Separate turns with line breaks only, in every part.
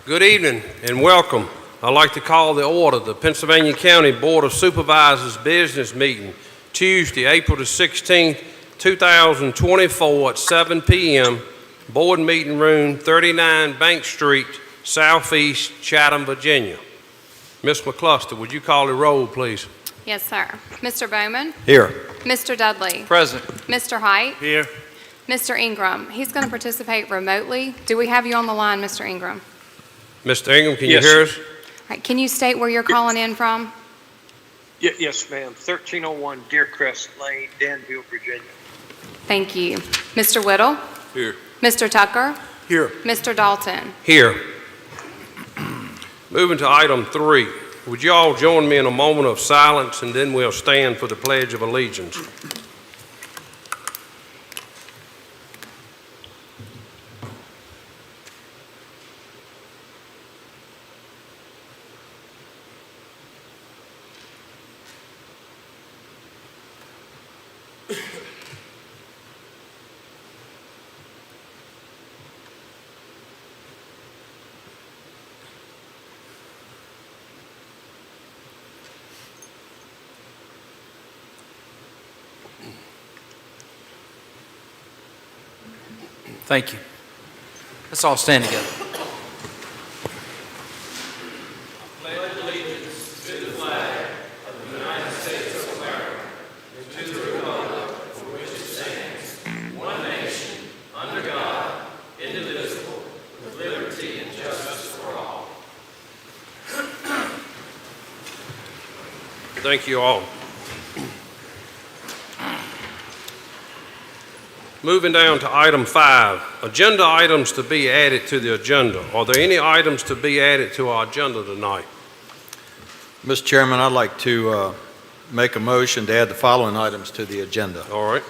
Good evening and welcome. I'd like to call to order the Pennsylvania County Board of Supervisors business meeting Tuesday, April the 16th, 2024 at 7 p.m. Board Meeting Room 39 Bank Street, Southeast Chatham, Virginia. Ms. McCluster, would you call the roll, please?
Yes, sir. Mr. Bowman?
Here.
Mr. Dudley?
Present.
Mr. Height?
Here.
Mr. Ingram? He's going to participate remotely. Do we have you on the line, Mr. Ingram?
Mr. Ingram, can
Yes.
you hear us?
All right, can you state where you're calling in from?
Yes, ma'am. 1301 Deercrest Lane, Danville, Virginia.
Thank you. Mr. Whittle?
Here.
Mr. Tucker?
Here.
Mr. Dalton?
Here. Moving to item 3. Would you all join me in a moment of silence and then we'll stand for the Pledge of Allegiance.
Thank you. Let's all stand together.
Thank you all. Moving down to item 5, agenda items to be added to the agenda. Are there any items to be added to our agenda tonight?
Mr. Chairman, I'd like to make a motion to add the following items to the agenda.
All right.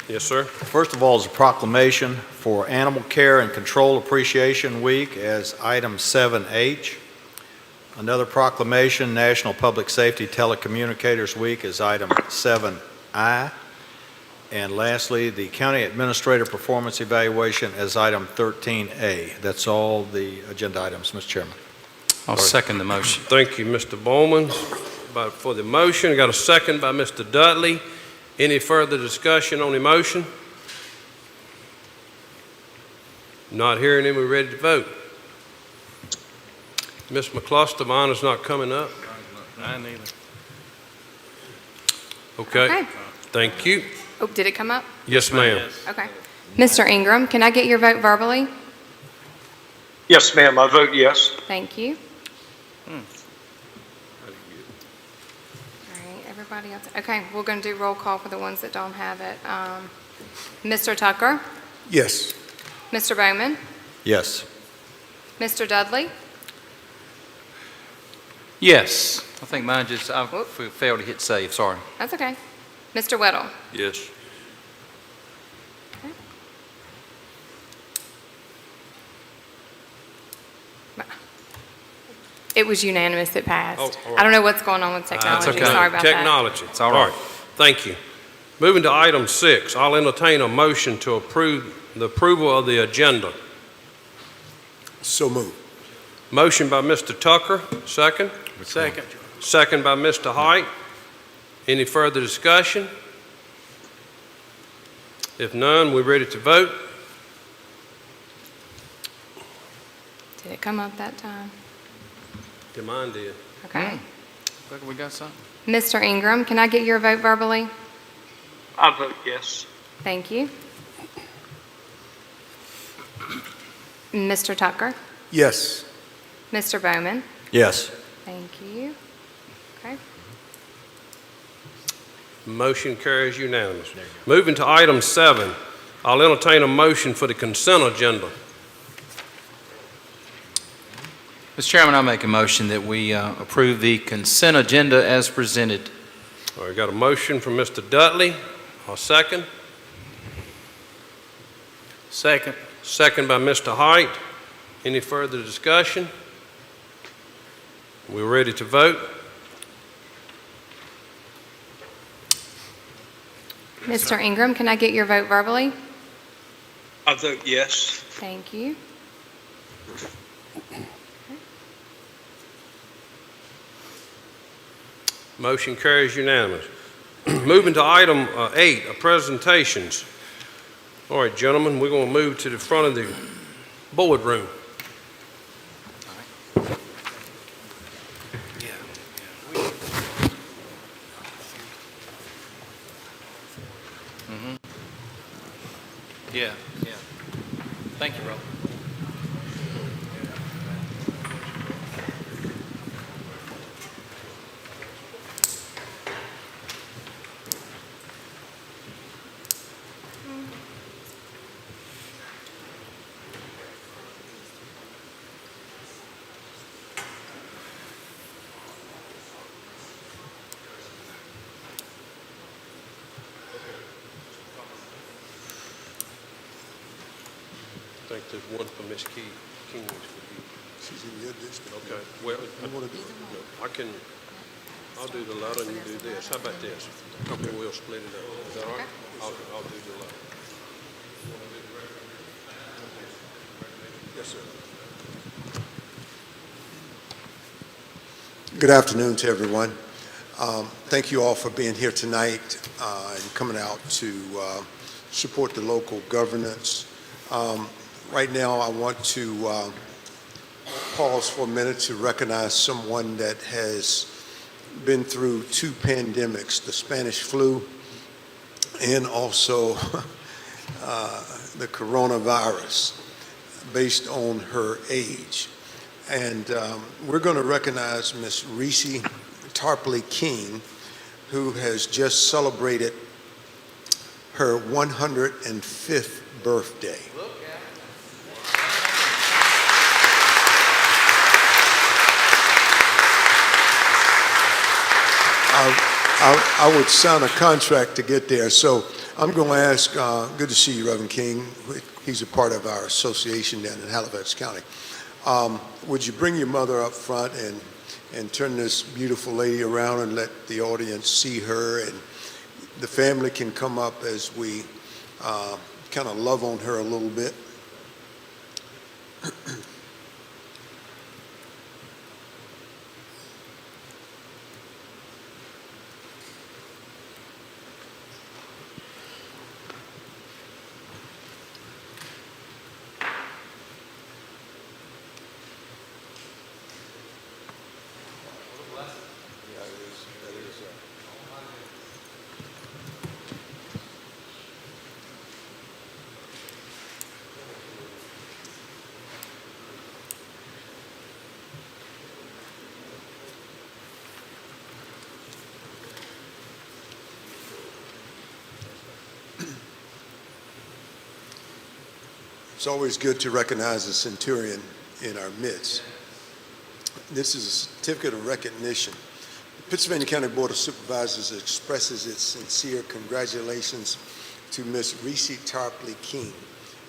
Yes, sir.
First of all is a proclamation for Animal Care and Control Appreciation Week as item 7H. Another proclamation, National Public Safety Telecommunicators Week, is item 7I. And lastly, the County Administrator Performance Evaluation as item 13A. That's all the agenda items, Mr. Chairman.
I'll second the motion.
Thank you, Mr. Bowman. For the motion, I got a second by Mr. Dudley. Any further discussion on the motion? Not hearing any, we're ready to vote. Ms. McCluster, mine is not coming up.
I neither.
Okay. Thank you.
Oh, did it come up?
Yes, ma'am.
Okay. Mr. Ingram, can I get your vote verbally?
Yes, ma'am. I vote yes.
Thank you. All right, everybody else. Okay, we're going to do roll call for the ones that don't have it. Mr. Tucker?
Yes.
Mr. Bowman?
Yes.
Mr. Dudley?
Yes. I think mine just, I failed to hit save, sorry.
That's okay. Mr. Whittle?
Yes.
Okay. It was unanimous, it passed.
Oh, all right.
I don't know what's going on with technology.
okay.
Sorry about that.
Technology.
It's all right.
Thank you. Moving to item 6, I'll entertain a motion to approve the approval of the agenda.
So moved.
Motion by Mr. Tucker, second.
Second.
Second by Mr. Height. Any further discussion? If none, we're ready to vote.
Did it come up that time?
Yeah, mine did.
Okay.
Look, we got something.
Mr. Ingram, can I get your vote verbally?
I vote yes.
Thank you. Mr. Tucker?
Yes.
Mr. Bowman?
Yes.
Thank you. Okay.
Motion carries unanimous. Moving to item 7, I'll entertain a motion for the consent agenda.
Mr. Chairman, I make a motion that we approve the consent agenda as presented.
All right, got a motion from Mr. Dudley. I'll second.
Second.
Second by Mr. Height. Any further discussion? We're ready to vote.
Mr. Ingram, can I get your vote verbally?
I vote yes.
Thank you. Okay.
Motion carries unanimous. Moving to item 8, presentations. All right, gentlemen, we're going to move to the front of the boardroom.
Yeah, yeah. Thank you, Rob.
I think there's one for Miss Key.
She's in your district.
Okay, well,
You want to do
I'll do the letter and you do this. How about this? Okay, we'll split it up. Is that all right? I'll do the letter.
Yes, sir. Good afternoon to everyone. Thank you all for being here tonight and coming out to support the local governance. Right now, I want to pause for a minute to recognize someone that has been through 2 pandemics, the Spanish flu and also the coronavirus, based on her age. And we're going to recognize Miss Reese Tarpley King, who has just celebrated her 105th birthday. I would sign a contract to get there. So I'm going to ask, good to see you, Reverend King. He's a part of our association down in Halifax County. Would you bring your mother up front and turn this beautiful lady around and let the audience see her, and the family can come up as we kind of love on her a little bit. It's always good to recognize a centurion in our midst. This is a certificate of recognition. The Pennsylvania County Board of Supervisors expresses its sincere congratulations to Miss Reese Tarpley King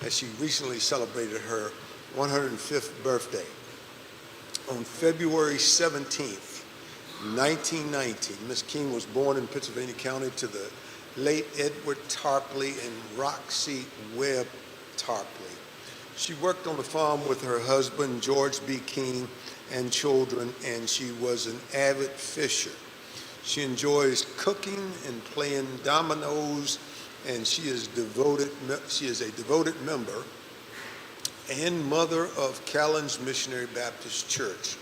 as she recently celebrated her 105th birthday. On February 17th, 1990, Miss King was born in Pennsylvania County to the late Edward Tarpley and Roxy Webb Tarpley. She worked on the farm with her husband, George B. King, and children, and she was an avid fisher. She enjoys cooking and playing dominoes, and she is a devoted member and mother of Callens Missionary Baptist Church.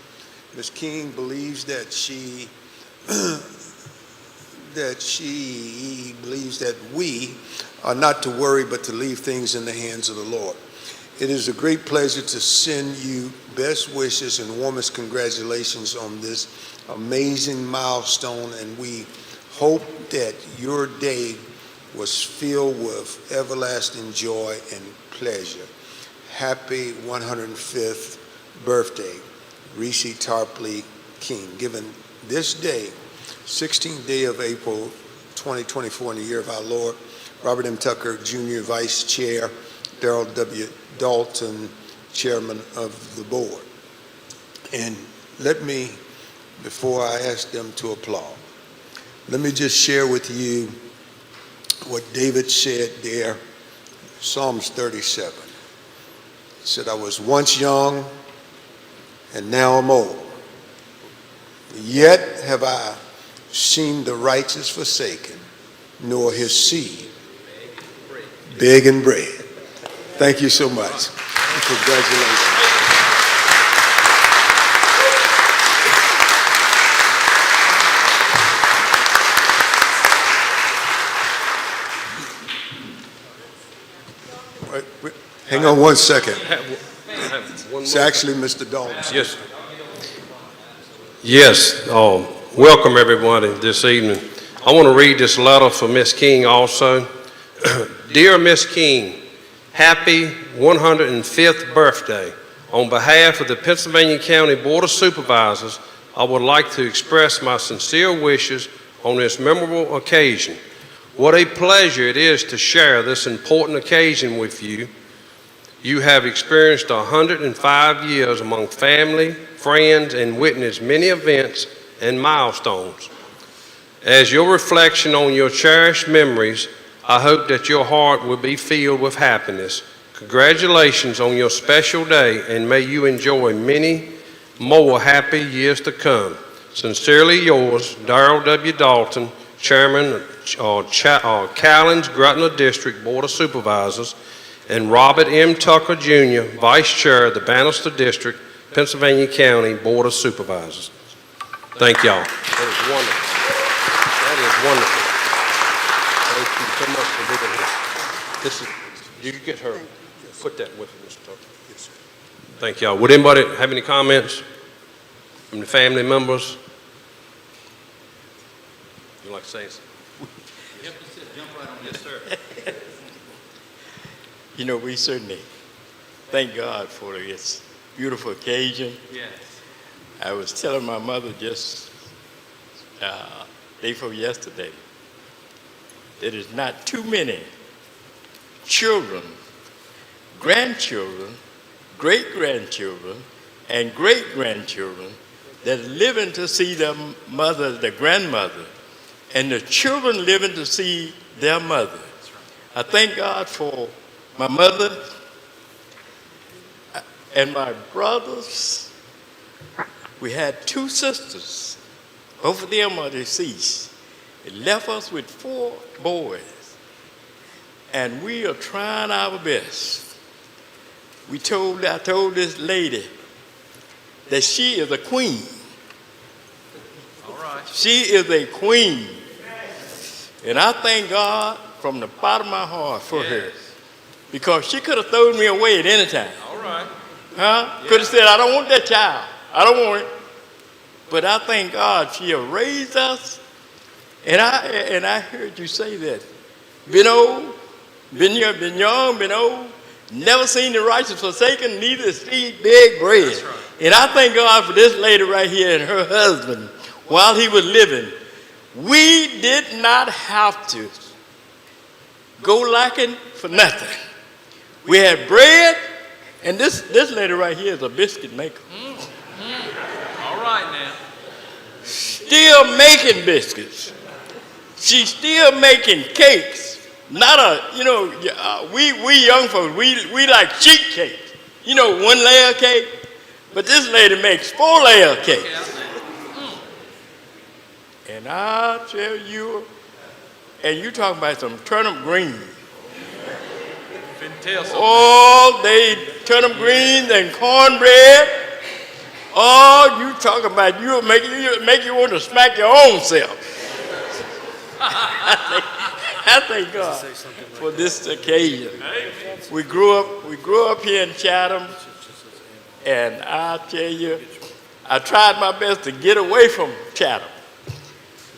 Ms. King believes that we are not to worry, but to leave things in the hands of the Lord. It is a great pleasure to send you best wishes and warmest congratulations on this amazing milestone, and we hope that your day was filled with everlasting joy and pleasure. Happy 105th birthday, Reese Tarpley King. Given this day, 16th day of April 2024, in the year of our Lord, Robert M. Tucker, Jr., Vice Chair, Darrell W. Dalton, Chairman of the Board. And let me, before I ask them to applaud, let me just share with you what David said there, Psalms 37. He said, I was once young, and now I'm old. Yet have I seen the righteous forsaken, nor his seed begging bread. Thank you so much. Congratulations. Wait, hang on one second. It's actually Mr. Dalton.
Yes. Yes. Welcome everybody this evening. I want to read this letter for Miss King also. Dear Miss King, happy 105th birthday. On behalf of the Pennsylvania County Board of Supervisors, I would like to express my sincere wishes on this memorable occasion. What a pleasure it is to share this important occasion with you. You have experienced 105 years among family, friends, and witnessed many events and milestones. As your reflection on your cherished memories, I hope that your heart will be filled with happiness. Congratulations on your special day, and may you enjoy many more happy years to come. Sincerely yours, Darrell W. Dalton, Chairman of Callens Gretna District Board of Supervisors, and Robert M. Tucker, Jr., Vice Chair of the Bannister District, Pennsylvania County Board of Supervisors. Thank y'all. That is wonderful. That is wonderful. Thank you so much for being here. This is, you get her, put that with her, Mr. Tucker. Yes, sir. Thank y'all. Would anybody have any comments from the family members? You like to say something? Yes, sir.
You know, we certainly thank God for this beautiful occasion.
Yes.
I was telling my mother just day before yesterday that there's not too many children, grandchildren, great-grandchildren, and great-grandchildren that are living to see their mother, their grandmother, and the children living to see their mother. I thank God for my mother and my brothers. We had two sisters. Both of them are deceased. It left us with 4 boys. And we are trying our best. I told this lady that she is a queen.
All right.
She is a queen. And I thank God from the bottom of my heart for her. Because she could have thrown me away at any time.
All right.
Huh? Could have said, I don't want that child. I don't want it. But I thank God she has raised us. And I heard you say that. Been old, been young, been old. Never seen the righteous forsaken, neither seed beg bread.
That's right.
And I thank God for this lady right here and her husband while he was living. We did not have to go lacking for nothing. We had bread, and this lady right here is a biscuit maker.
All right now.
Still making biscuits. She's still making cakes. We young folks, we like sheet cakes. 1 layer cake. But this lady makes 4 layer cakes. And I tell you, and you talking about some turnip greens. Oh, they turnip greens and cornbread. Oh, you talking about you make you want to smack your own self. I thank God for this occasion. We grew up here in Chatham, and I tell you, I tried my best to get away from Chatham.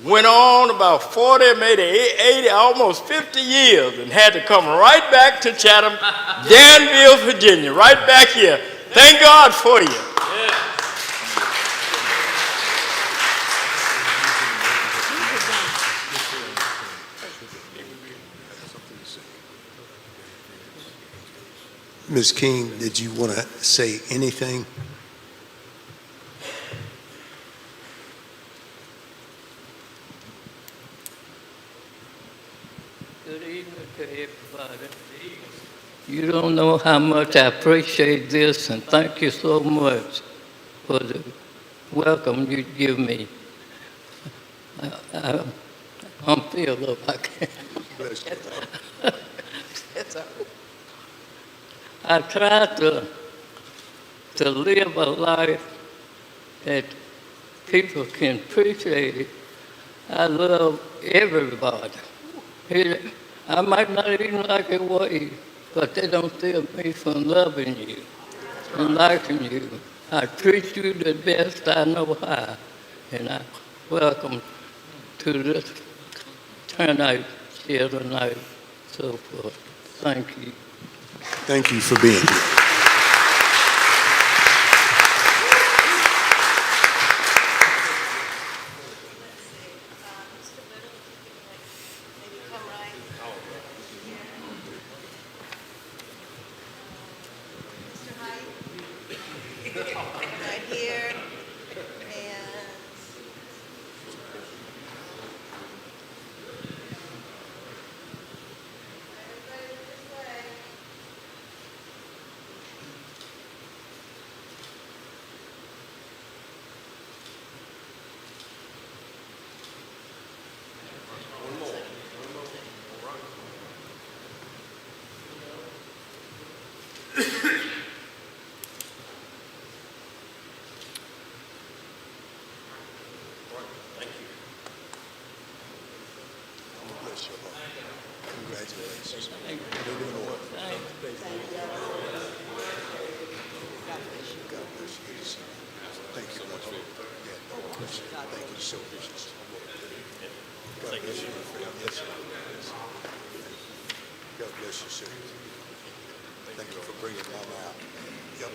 Went on about 40, maybe 80, almost 50 years, and had to come right back to Chatham, Danville, Virginia, right back here. Thank God for you.
Ms. King, did you want to say anything?
Good evening to everybody. You don't know how much I appreciate this, and thank you so much for the welcome you give me. I, I'm filled up. I can't.
Bless you.
That's all right.
I try to live a life that people can appreciate it. I love everybody. I might not even like a way, but that don't stop me from loving you and liking you. I treat you the best I know how, and I welcome to this turnout here tonight, so forth. Thank you.
Thank you for being here.
Right here, and everybody this way.
Bless your heart. Congratulations. You're doing well. God bless you. Thank you so much. Yeah, no question. Thank you so much. God bless you, my friend. Yes, sir. God bless you, sir. Thank you for bringing Mama out. Yep.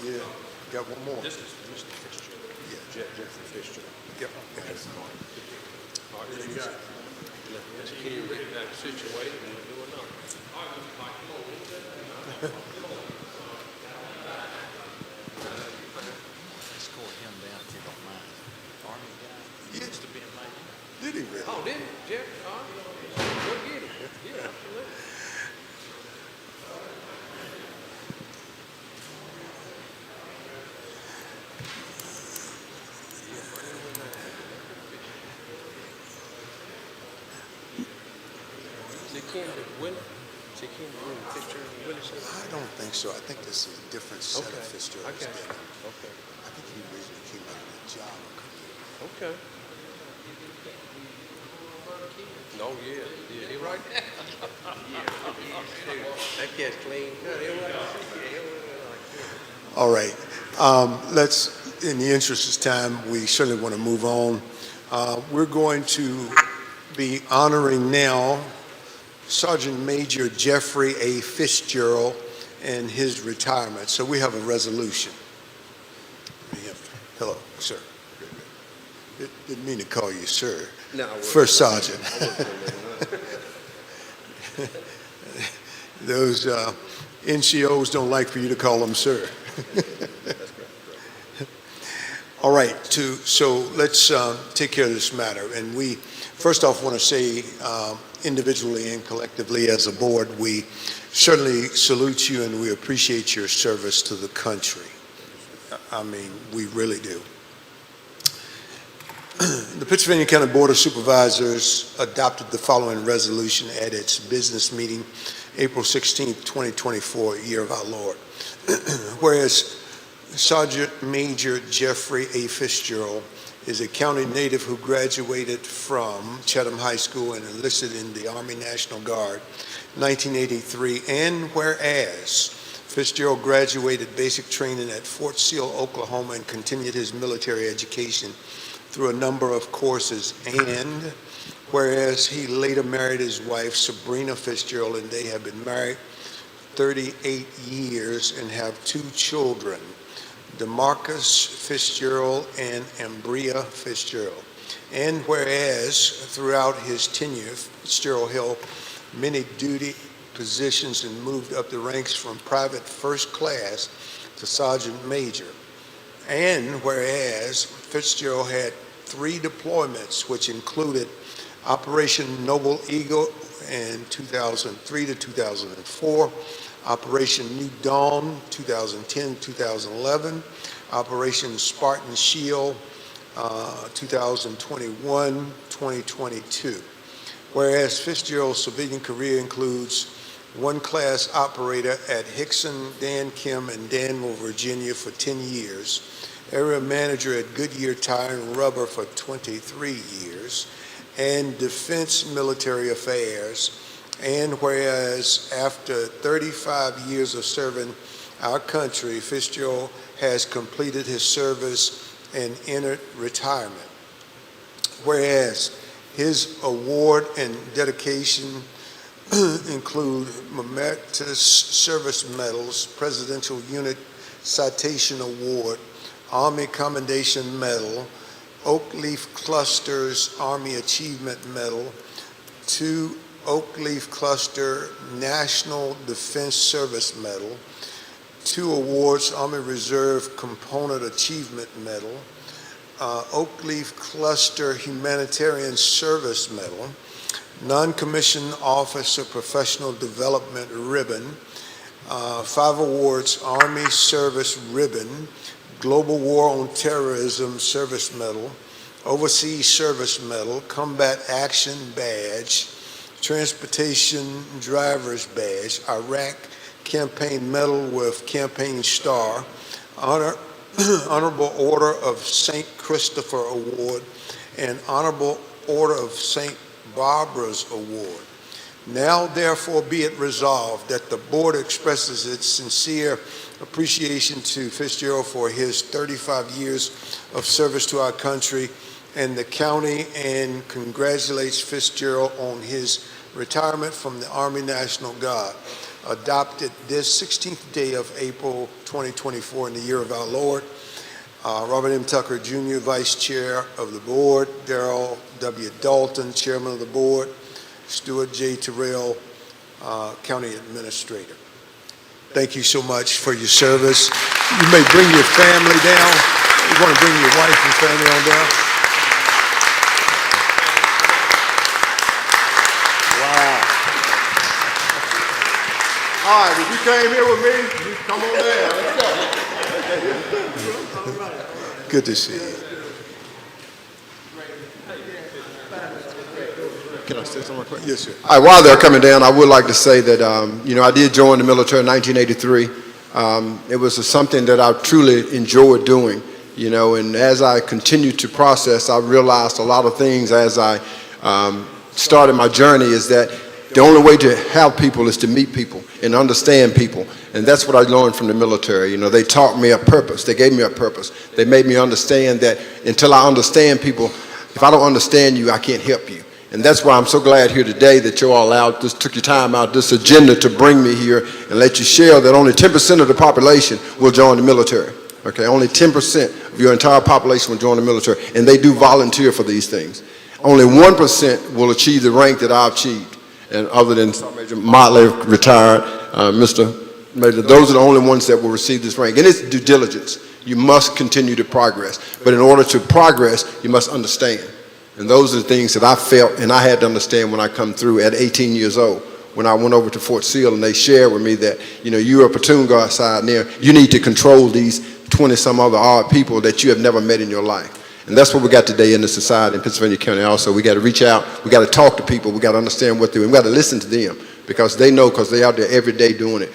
Yeah, got one more. This is Mr. Fitzgerald. Yeah, Jeffrey Fitzgerald. Yep.
All right, you got Ms. King ready to situate and we'll do another. All right, Mr. Mike, come on.
Escort him down if you don't mind. Army guy.
He used to be in my. Did he really?
Oh, did he? Jeff, all right. Go get him. Yeah, absolutely.
I don't think so. I think this is a different set of Fitzgeralds.
Okay.
Okay. I think he originally came out of the Java career.
Okay. No, yeah, he right there. That cat's clean cut. He right there.
All right. Let's, in the interest of time, we certainly want to move on. We're going to be honoring now Sergeant Major Jeffrey A. Fitzgerald and his retirement. So we have a resolution. Hello, sir. Didn't mean to call you sir.
No,
First Sergeant. Those NCOs don't like for you to call them sir. All right, so let's take care of this matter. And we, first off, want to say individually and collectively as a board, we certainly salute you and we appreciate your service to the country. I mean, we really do. The Pennsylvania County Board of Supervisors adopted the following resolution at its business meeting, April 16th, 2024, year of our Lord. Whereas Sergeant Major Jeffrey A. Fitzgerald is a county native who graduated from Chatham High School and enlisted in the Army National Guard 1983, and whereas Fitzgerald graduated basic training at Fort Sill, Oklahoma, and continued his military education through a number of courses, and whereas he later married his wife, Sabrina Fitzgerald, and they have been married 38 years and have 2 children, DeMarcus Fitzgerald and Ambria Fitzgerald. And whereas throughout his tenure, Fitzgerald held many duty positions and moved up the ranks from private first class to sergeant major. And whereas Fitzgerald had 3 deployments, which included Operation Noble Eagle in 2003 to 2004, Operation New Dawn, 2010-2011, Operation Spartan Shield, 2021-2022. Whereas Fitzgerald's civilian career includes one class operator at Hickson, Dan Kim, and Danville, Virginia for 10 years, area manager at Goodyear Tire and Rubber for 23 years, and Defense Military Affairs. And whereas after 35 years of serving our country, Fitzgerald has completed his service and entered retirement. Whereas his award and dedication include Meritorious Service Medals, Presidential Unit Citation Award, Army Commendation Medal, Oak Leaf Cluster's Army Achievement Medal, 2 Oak Leaf Cluster National Defense Service Medal, 2 awards, Army Reserve Component Achievement Medal, Oak Leaf Cluster Humanitarian Service Medal, Non-Commissioned Officer Professional Development Ribbon, 5 awards, Army Service Ribbon, Global War on Terrorism Service Medal, Overseas Service Medal, Combat Action Badge, Transportation Driver's Badge, Iraq Campaign Medal with Campaign Star, Honorable Order of St. Christopher Award, and Honorable Order of St. Barbara's Award. Now, therefore, be it resolved that the board expresses its sincere appreciation to Fitzgerald for his 35 years of service to our country and the county, and congratulates Fitzgerald on his retirement from the Army National Guard, adopted this 16th day of April 2024 in the year of our Lord. Robert M. Tucker, Jr., Vice Chair of the Board, Darrell W. Dalton, Chairman of the Board, Stuart J. Terrell, County Administrator. Thank you so much for your service. You may bring your family down. You want to bring your wife and family on down? Wow. All right, if you came here with me, you come on down. Let's go. Good to see you. Can I say something quick? Yes, sir.
All right, while they're coming down, I would like to say that, I did join the military in 1983. It was something that I truly enjoyed doing, and as I continued to process, I realized a lot of things as I started my journey is that the only way to have people is to meet people and understand people. And that's what I learned from the military. They taught me a purpose. They gave me a purpose. They made me understand that until I understand people, if I don't understand you, I can't help you. And that's why I'm so glad here today that you all took your time out, this agenda to bring me here and let you share that only 10% of the population will join the military. Okay, only 10% of your entire population will join the military, and they do volunteer for these things. Only 1% will achieve the rank that I've achieved. And other than Major Motley retired, Mr. Major, those are the only ones that will receive this rank. And it's due diligence. You must continue to progress. But in order to progress, you must understand. And those are the things that I felt and I had to understand when I come through at 18 years old. When I went over to Fort Sill and they shared with me that, you're a platoon guard side there, you need to control these 20 some other odd people that you have never met in your life. And that's what we got today in the society in Pennsylvania County also. We got to reach out, we got to talk to people, we got to understand what they're doing, we got to listen to them because they know, because they're out there every day doing it.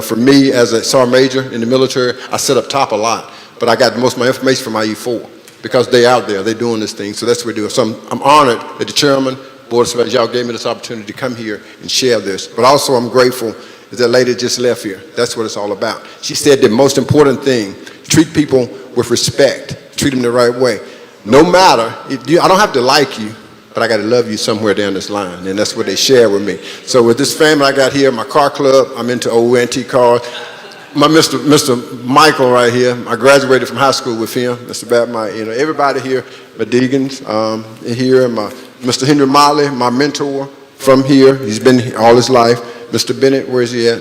For me as a sergeant major in the military, I sit up top a lot, but I got most of my information from my E4 because they're out there, they're doing this thing, so that's what we do. So I'm honored that the chairman, Board of Supervisors, y'all gave me this opportunity to come here and share this. But also I'm grateful that that lady just left here. That's what it's all about. She said the most important thing, treat people with respect, treat them the right way. No matter, I don't have to like you, but I got to love you somewhere down this line, and that's what they share with me. So with this family I got here, my car club, I'm into old antique cars. My Mr. Michael right here, I graduated from high school with him. Mr. Batman, everybody here, my Deegans here, my Mr. Henry Motley, my mentor from here. He's been here all his life. Mr. Bennett, where is he at?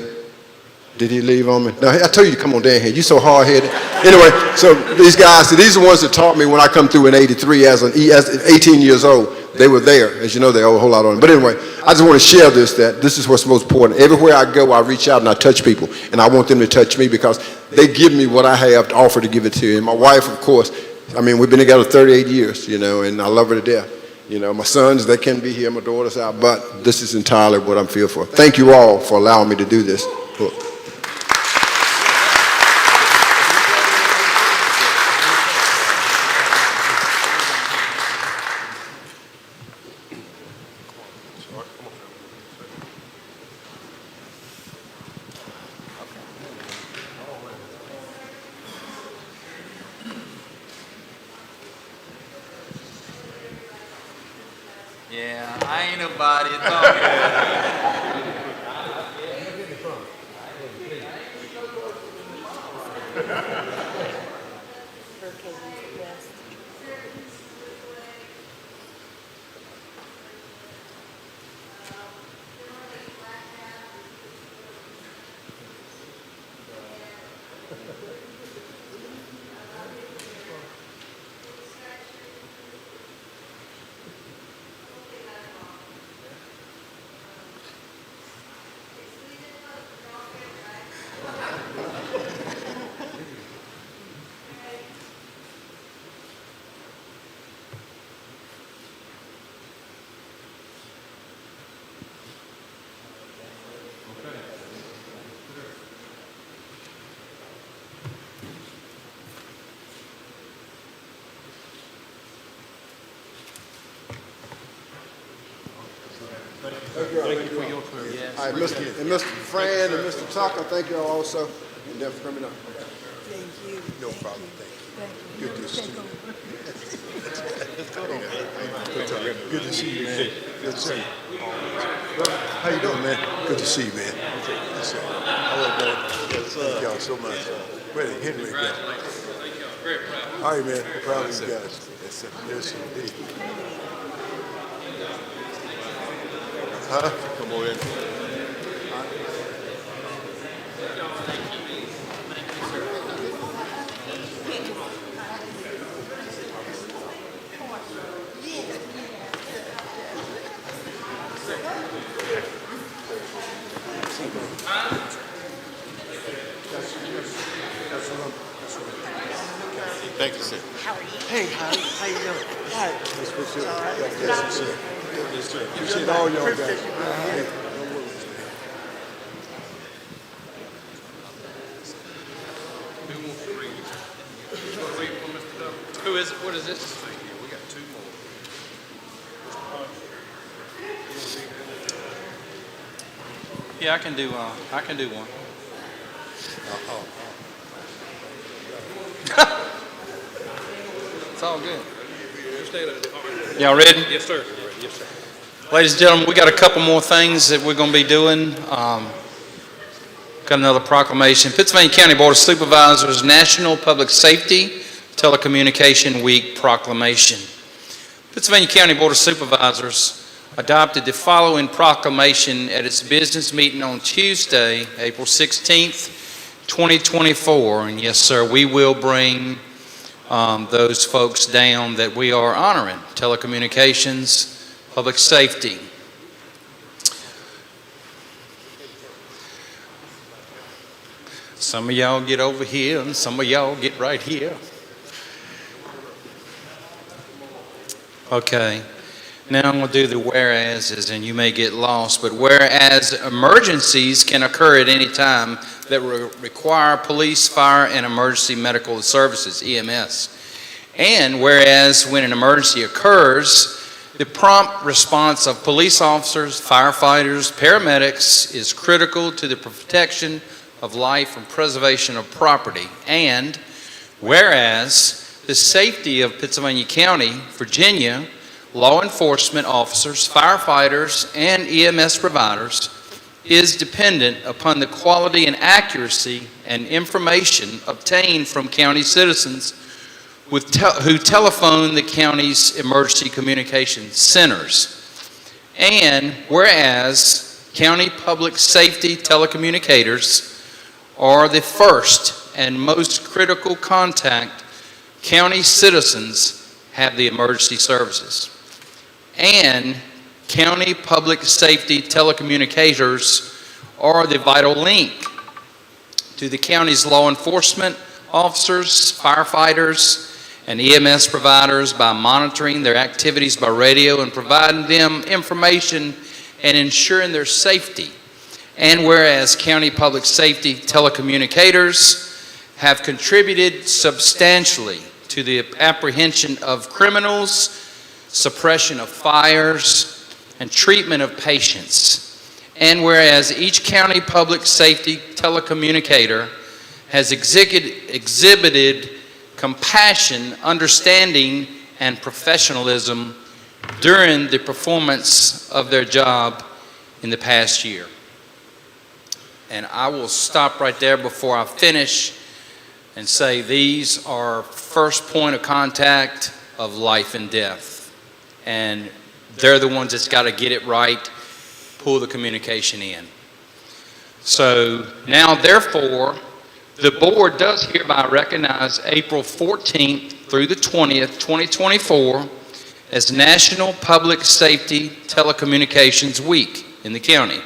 Did he leave on me? No, I told you to come on down here. You so hard-headed. Anyway, so these guys, these are the ones that taught me when I come through in '83 as 18 years old. They were there. As you know, they owe a whole lot on it. But anyway, I just want to share this, that this is what's most important. Everywhere I go, I reach out and I touch people. And I want them to touch me because they give me what I have to offer to give it to you. And my wife, of course, I mean, we've been together 38 years, and I love her to death. My sons, they can't be here. My daughter's out. But this is entirely what I'm feel for. Thank you all for allowing me to do this.
Yeah, I ain't nobody. It's all good.
Thank you for your service. Yes. All right, Mr. Fran and Mr. Tucker, thank you all also. And them for coming up.
Thank you. No problem, thank you. Good to see you. Good to see you, man. Good to see you. How you doing, man? Good to see you, man. Yes, sir. Hello, man. Thank y'all so much. Where did Henry go? All right, man. Proud of you guys. Yes, sir. Yes, indeed. Huh? Come on in.
Thank you, sir.
How are you?
Hey, how you doing? Hi.
Yes, sir. Yes, sir. Yes, sir. Appreciate all y'all guys.
Who is it? What is this?
We got two more.
Yeah, I can do one. It's all good. Y'all ready?
Yes, sir. Yes, sir.
Ladies and gentlemen, we got a couple more things that we're going to be doing. Got another proclamation. Pennsylvania County Board of Supervisors National Public Safety Telecommunication Week proclamation. Pennsylvania County Board of Supervisors adopted the following proclamation at its business meeting on Tuesday, April 16th, 2024. And yes, sir, we will bring those folks down that we are honoring. Telecommunications, public safety. Some of y'all get over here and some of y'all get right here. Okay. Now I'm going to do the whereases, and you may get lost, but whereas emergencies can occur at any time that require police, fire, and emergency medical services, EMS. And whereas when an emergency occurs, the prompt response of police officers, firefighters, paramedics is critical to the protection of life and preservation of property. And whereas the safety of Pennsylvania County, Virginia, law enforcement officers, firefighters, and EMS providers is dependent upon the quality and accuracy and information obtained from county citizens who telephone the county's emergency communication centers. And whereas county public safety telecommunicators are the first and most critical contact county citizens have the emergency services. And county public safety telecommunicators are the vital link to the county's law enforcement officers, firefighters, and EMS providers by monitoring their activities by radio and providing them information and ensuring their safety. And whereas county public safety telecommunicators have contributed substantially to the apprehension of criminals, suppression of fires, and treatment of patients. And whereas each county public safety telecommunicator has exhibited compassion, understanding, and professionalism during the performance of their job in the past year. And I will stop right there before I finish and say these are first point of contact of life and death. And they're the ones that's got to get it right, pull the communication in. So now, therefore, the board does hereby recognize April 14th through the 20th, 2024 as National Public Safety Telecommunications Week in the county,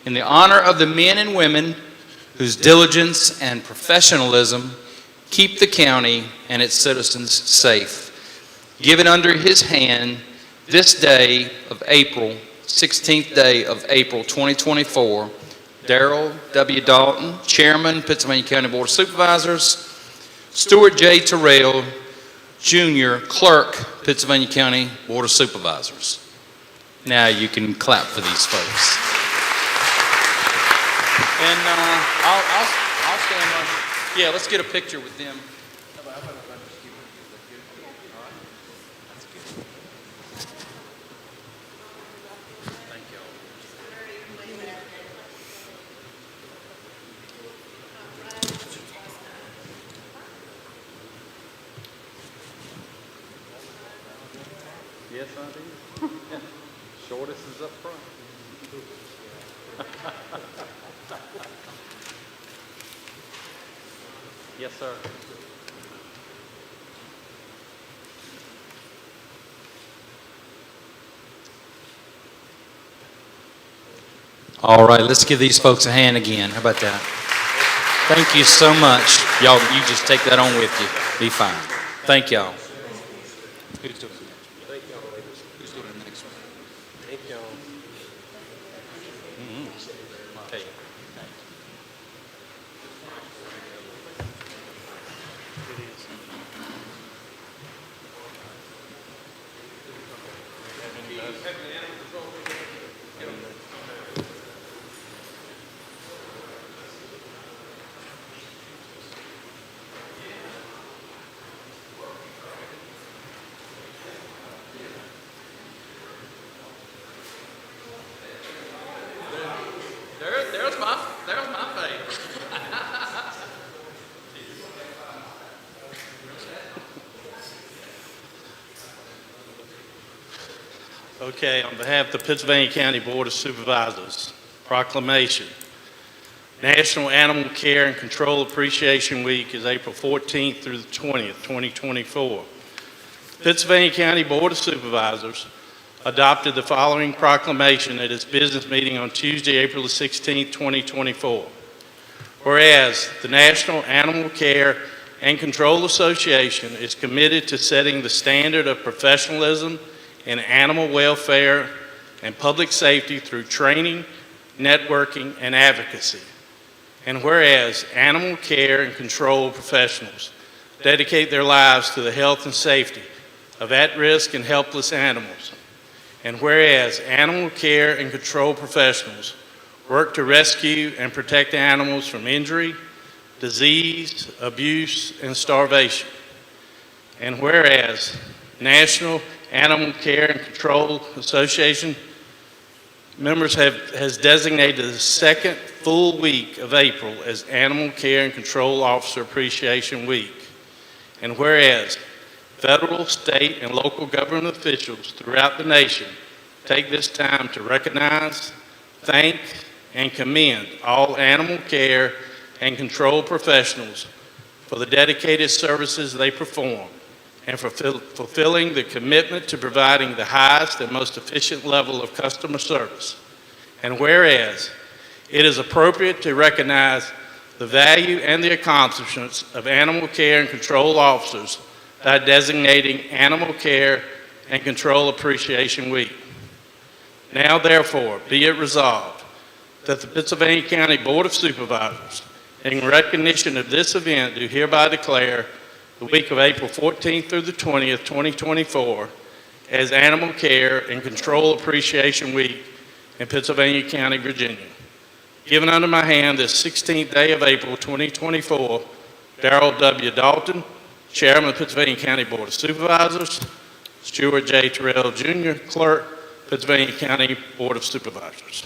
in the honor of the men and women whose diligence and professionalism keep the county and its citizens safe. Given under his hand this day of April, 16th day of April 2024, Darrell W. Dalton, Chairman, Pennsylvania County Board of Supervisors, Stuart J. Terrell, Jr., Clerk, Pennsylvania County Board of Supervisors. Now you can clap for these folks. And I'll stand on. Yeah, let's get a picture with them. Yes, I do. Shortest is up front. Yes, sir. All right, let's give these folks a hand again. How about that? Thank you so much. Y'all, you just take that on with you. Be fine. Thank y'all. Who's doing it? Who's doing the next one? Thank y'all. Okay. There's my face.
Okay, on behalf of the Pennsylvania County Board of Supervisors, proclamation. National Animal Care and Control Appreciation Week is April 14th through the 20th, 2024. Pennsylvania County Board of Supervisors adopted the following proclamation at its business meeting on Tuesday, April the 16th, 2024. Whereas the National Animal Care and Control Association is committed to setting the standard of professionalism in animal welfare and public safety through training, networking, and advocacy. And whereas animal care and control professionals dedicate their lives to the health and safety of at-risk and helpless animals. And whereas animal care and control professionals work to rescue and protect animals from injury, disease, abuse, and starvation. And whereas National Animal Care and Control Association members has designated the second full week of April as Animal Care and Control Officer Appreciation Week. And whereas federal, state, and local government officials throughout the nation take this time to recognize, thank, and commend all animal care and control professionals for the dedicated services they perform and for fulfilling the commitment to providing the highest and most efficient level of customer service. And whereas it is appropriate to recognize the value and the accomplishments of animal care and control officers by designating Animal Care and Control Appreciation Week. Now therefore, be it resolved that the Pittsylvania County Board of Supervisors, in recognition of this event, do hereby declare the week of April 14th through the 20th, 2024, as Animal Care and Control Appreciation Week in Pittsylvania County, Virginia. Given under my hand this 16th day of April 2024, Darrell W. Dalton, Chairman of the Pennsylvania County Board of Supervisors, Stuart J. Terrell Jr., Clerk, Pennsylvania County Board of Supervisors.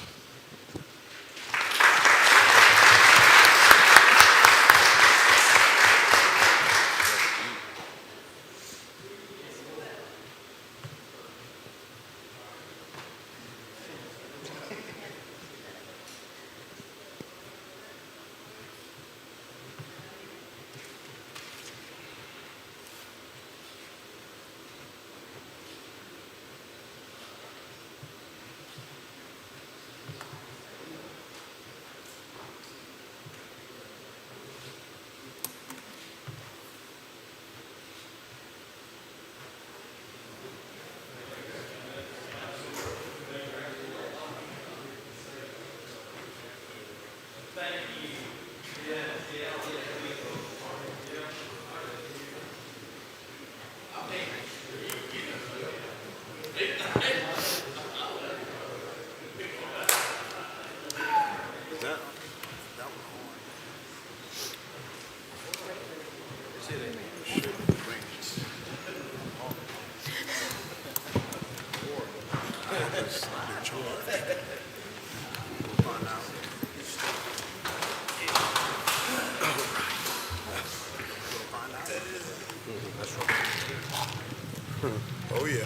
Oh, yeah.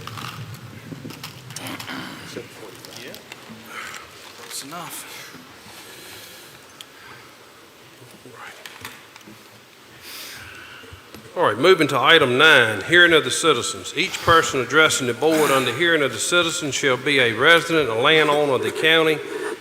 Close enough.
All right, moving to item 9, hearing of the citizens. Each person addressing the board under hearing of the citizens shall be a resident or landowner of the county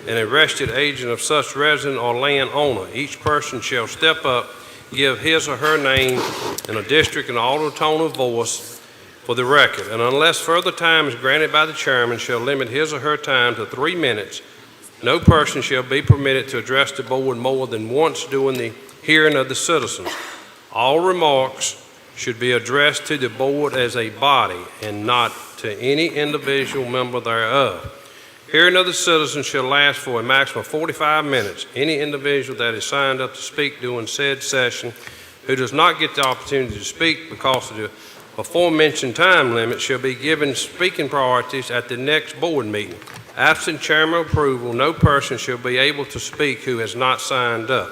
and a registered agent of such resident or landowner. Each person shall step up, give his or her name in a district and auto tone of voice for the record, and unless further time is granted by the chairman, shall limit his or her time to 3 minutes. No person shall be permitted to address the board more than once during the hearing of the citizens. All remarks should be addressed to the board as a body and not to any individual member thereof. Hearing of the citizens shall last for a maximum of 45 minutes. Any individual that is signed up to speak during said session who does not get the opportunity to speak because of the aforementioned time limit shall be given speaking priorities at the next board meeting. Absent chairman approval, no person shall be able to speak who has not signed up.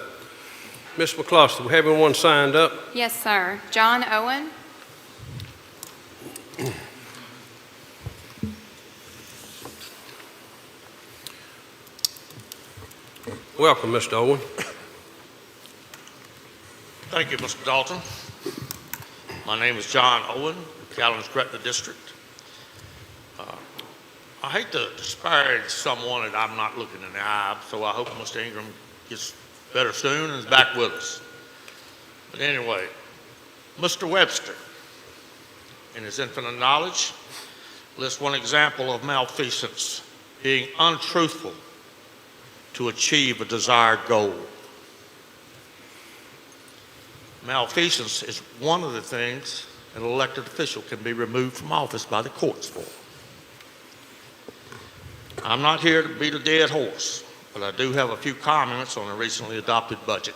Ms. McCluster, we have anyone signed up?
Yes, sir. John Owen.
Welcome, Mr. Owen.
Thank you, Mr. Dalton. My name is John Owen, Callens-Gretna District. I hate to disparage someone that I'm not looking in the eye, so I hope Mr. Ingram gets better soon and is back with us. But anyway, Mr. Webster, in his infinite knowledge, lists one example of malfeasance, being untruthful to achieve a desired goal. Malfeasance is one of the things an elected official can be removed from office by the courts for. I'm not here to beat a dead horse, but I do have a few comments on the recently adopted budget.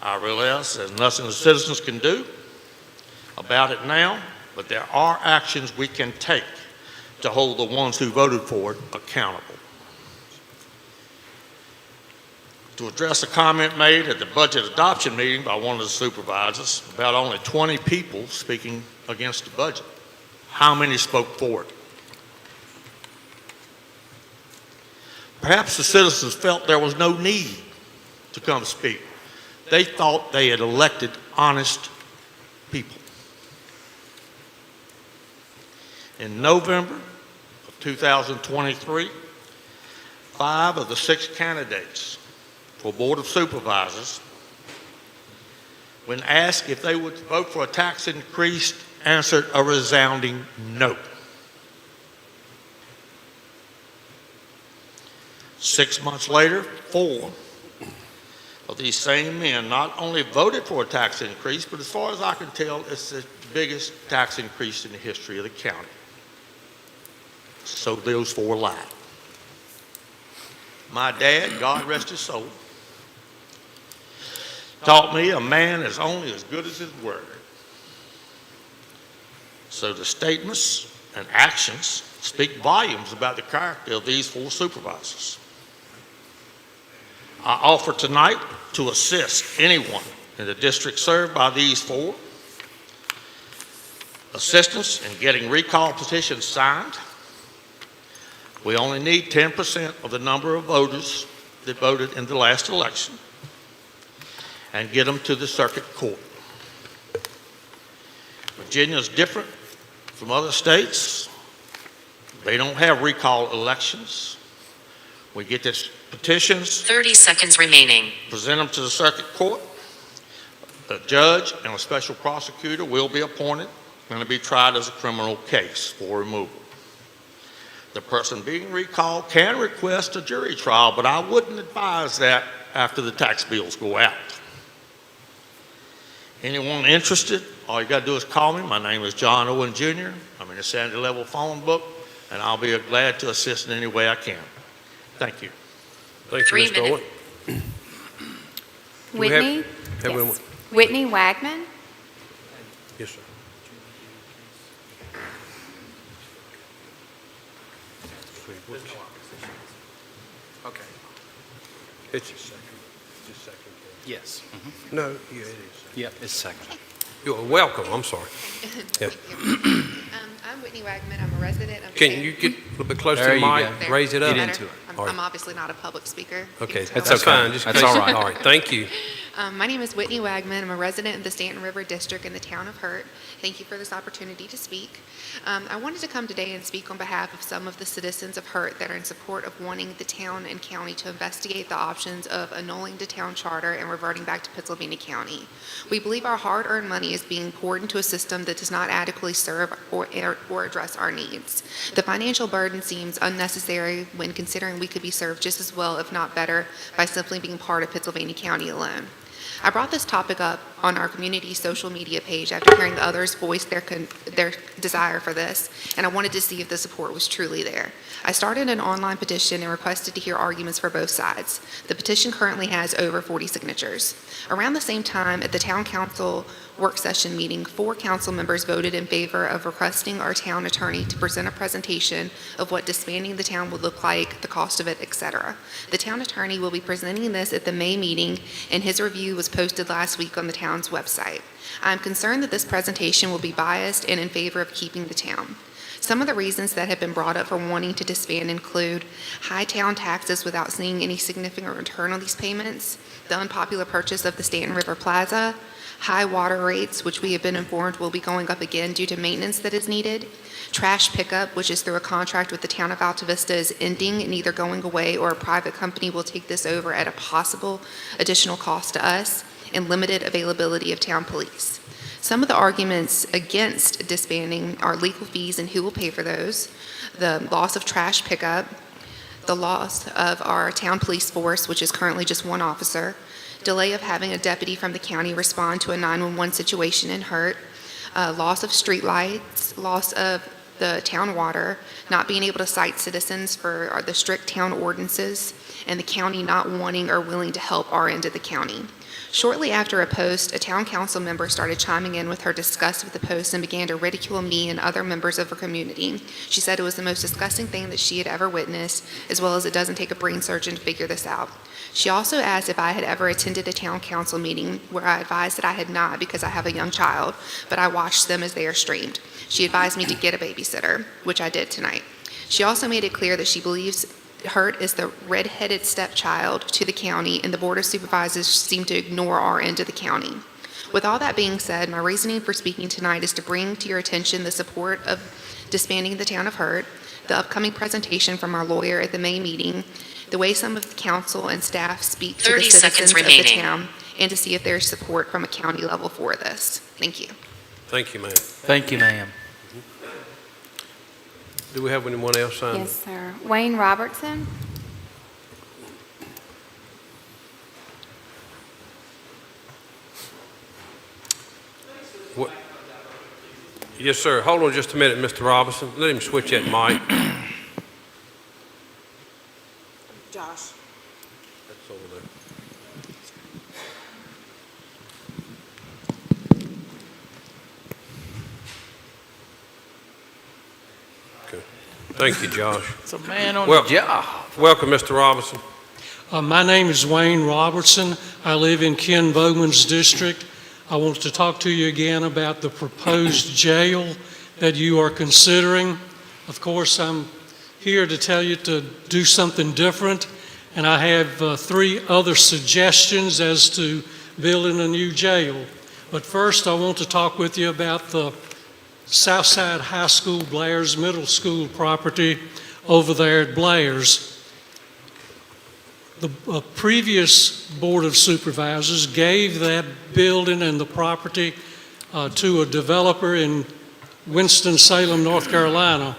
I realize there's nothing the citizens can do about it now, but there are actions we can take to hold the ones who voted for it accountable. To address a comment made at the budget adoption meeting by one of the supervisors about only 20 people speaking against the budget, how many spoke for it? Perhaps the citizens felt there was no need to come speak. They thought they had elected honest people. In November of 2023, 5 of the 6 candidates for Board of Supervisors, when asked if they would vote for a tax increase, answered a resounding no. 6 months later, 4 of these same men not only voted for a tax increase, but as far as I can tell, it's the biggest tax increase in the history of the county. So those 4 lied. My dad, God rest his soul, taught me a man is only as good as his word. So the statements and actions speak volumes about the character of these 4 supervisors. I offer tonight to assist anyone in the district served by these 4. Assistance in getting recall petitions signed. We only need 10% of the number of voters that voted in the last election, and get them to the circuit court. Virginia is different from other states. They don't have recall elections. We get these petitions.
30 seconds remaining.
Present them to the circuit court. A judge and a special prosecutor will be appointed and to be tried as a criminal case for removal. The person being recalled can request a jury trial, but I wouldn't advise that after the tax bills go out. Anyone interested, all you got to do is call me. My name is John Owen Jr. I'm in the Sandy Level phone book, and I'll be glad to assist in any way I can. Thank you.
Thank you,
3
Mr. Owen.
minutes.
Do we have-
Whitney?
have we-
Yes. Whitney Wagman?
Yes, sir.
Okay.
It's a second. It's a second.
Yes.
No, yeah, it is.
Yep, it's second.
You're welcome, I'm sorry. Yeah.
I'm Whitney Wagman. I'm a resident of.
Can you get a little bit closer to
There
the
you
mic?
go.
Raise it up.
Get into it.
I'm,
All right.
I'm obviously not a public speaker. You
Okay,
can
that's
tell.
fine. Just in
That's
case-
all right.
All right, thank you.
My name is Whitney Wagman. I'm a resident of the Stanton River District in the town of Hurt. Thank you for this opportunity to speak. I wanted to come today and speak on behalf of some of the citizens of Hurt that are in support of wanting the town and county to investigate the options of annulling the town charter and reverting back to Pennsylvania County. We believe our hard-earned money is being poured into a system that does not adequately serve or address our needs. The financial burden seems unnecessary when considering we could be served just as well, if not better, by simply being part of Pennsylvania County alone. I brought this topic up on our community social media page after hearing others voice their desire for this, and I wanted to see if the support was truly there. I started an online petition and requested to hear arguments for both sides. The petition currently has over 40 signatures. Around the same time, at the town council work session meeting, 4 council members voted in favor of requesting our town attorney to present a presentation of what disbanding the town would look like, the cost of it, etc. The town attorney will be presenting this at the May meeting, and his review was posted last week on the town's website. I'm concerned that this presentation will be biased and in favor of keeping the town. Some of the reasons that have been brought up for wanting to disband include high town taxes without seeing any significant return on these payments, the unpopular purchase of the Stanton River Plaza, high water rates, which we have been informed will be going up again due to maintenance that is needed, trash pickup, which is through a contract with the town of Alta Vista, is ending and either going away or a private company will take this over at a possible additional cost to us, and limited availability of town police. Some of the arguments against disbanding are legal fees and who will pay for those, the loss of trash pickup, the loss of our town police force, which is currently just 1 officer, delay of having a deputy from the county respond to a 911 situation in Hurt, loss of streetlights, loss of the town water, not being able to cite citizens for the strict town ordinances, and the county not wanting or willing to help our end of the county. Shortly after a post, a town council member started chiming in with her disgust with the post and began to ridicule me and other members of her community. She said it was the most disgusting thing that she had ever witnessed, as well as it doesn't take a brain surgeon to figure this out. She also asked if I had ever attended a town council meeting, where I advised that I had not because I have a young child, but I watched them as they are streamed. She advised me to get a babysitter, which I did tonight. She also made it clear that she believes Hurt is the red-headed stepchild to the county, and the Board of Supervisors seem to ignore our end of the county. With all that being said, my reasoning for speaking tonight is to bring to your attention the support of disbanding the town of Hurt, the upcoming presentation from our lawyer at the May meeting, the way some of the council and staff speak to the citizens of the town, and to see if there's support from a county level for this. Thank you.
Thank you, ma'am.
Thank you, ma'am.
Do we have anyone else sign?
Yes, sir. Wayne Robertson.
What? Yes, sir. Hold on just a minute, Mr. Robinson. Let him switch that mic.
Josh.
That's over there. Okay. Thank you, Josh.
It's a man on
Well-
the job.
Welcome, Mr. Robinson.
My name is Wayne Robertson. I live in Ken Bowman's district. I want to talk to you again about the proposed jail that you are considering. Of course, I'm here to tell you to do something different, and I have 3 other suggestions as to building a new jail. But first, I want to talk with you about the Southside High School, Blair's Middle School property over there at Blair's. The previous Board of Supervisors gave that building and the property to a developer in Winston-Salem, North Carolina,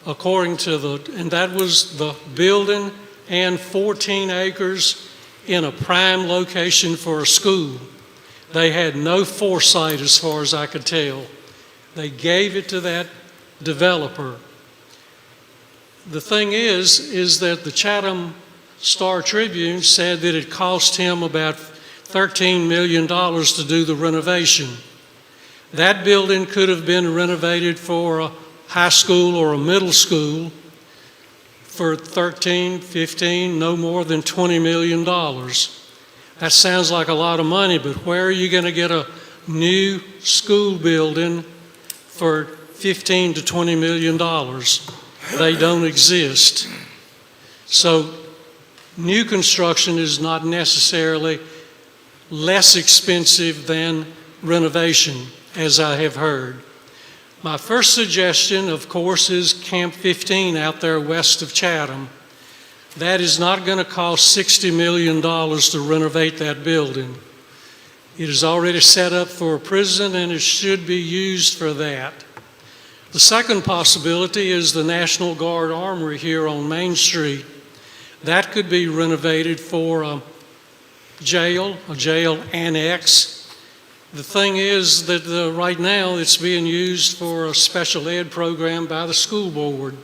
and that was the building and 14 acres in a prime location for a school. They had no foresight as far as I could tell. They gave it to that developer. The thing is that the Chatham Star Tribune said that it cost him about $13 million to do the renovation. That building could have been renovated for a high school or a middle school for 13, 15, no more than $20 million. That sounds like a lot of money, but where are you going to get a new school building for $15 to $20 million? They don't exist. So new construction is not necessarily less expensive than renovation, as I have heard. My first suggestion, of course, is Camp 15 out there west of Chatham. That is not going to cost $60 million to renovate that building. It is already set up for a prison, and it should be used for that. The second possibility is the National Guard Armory here on Main Street. That could be renovated for a jail annex. The thing is that right now it's being used for a special ed program by the school board.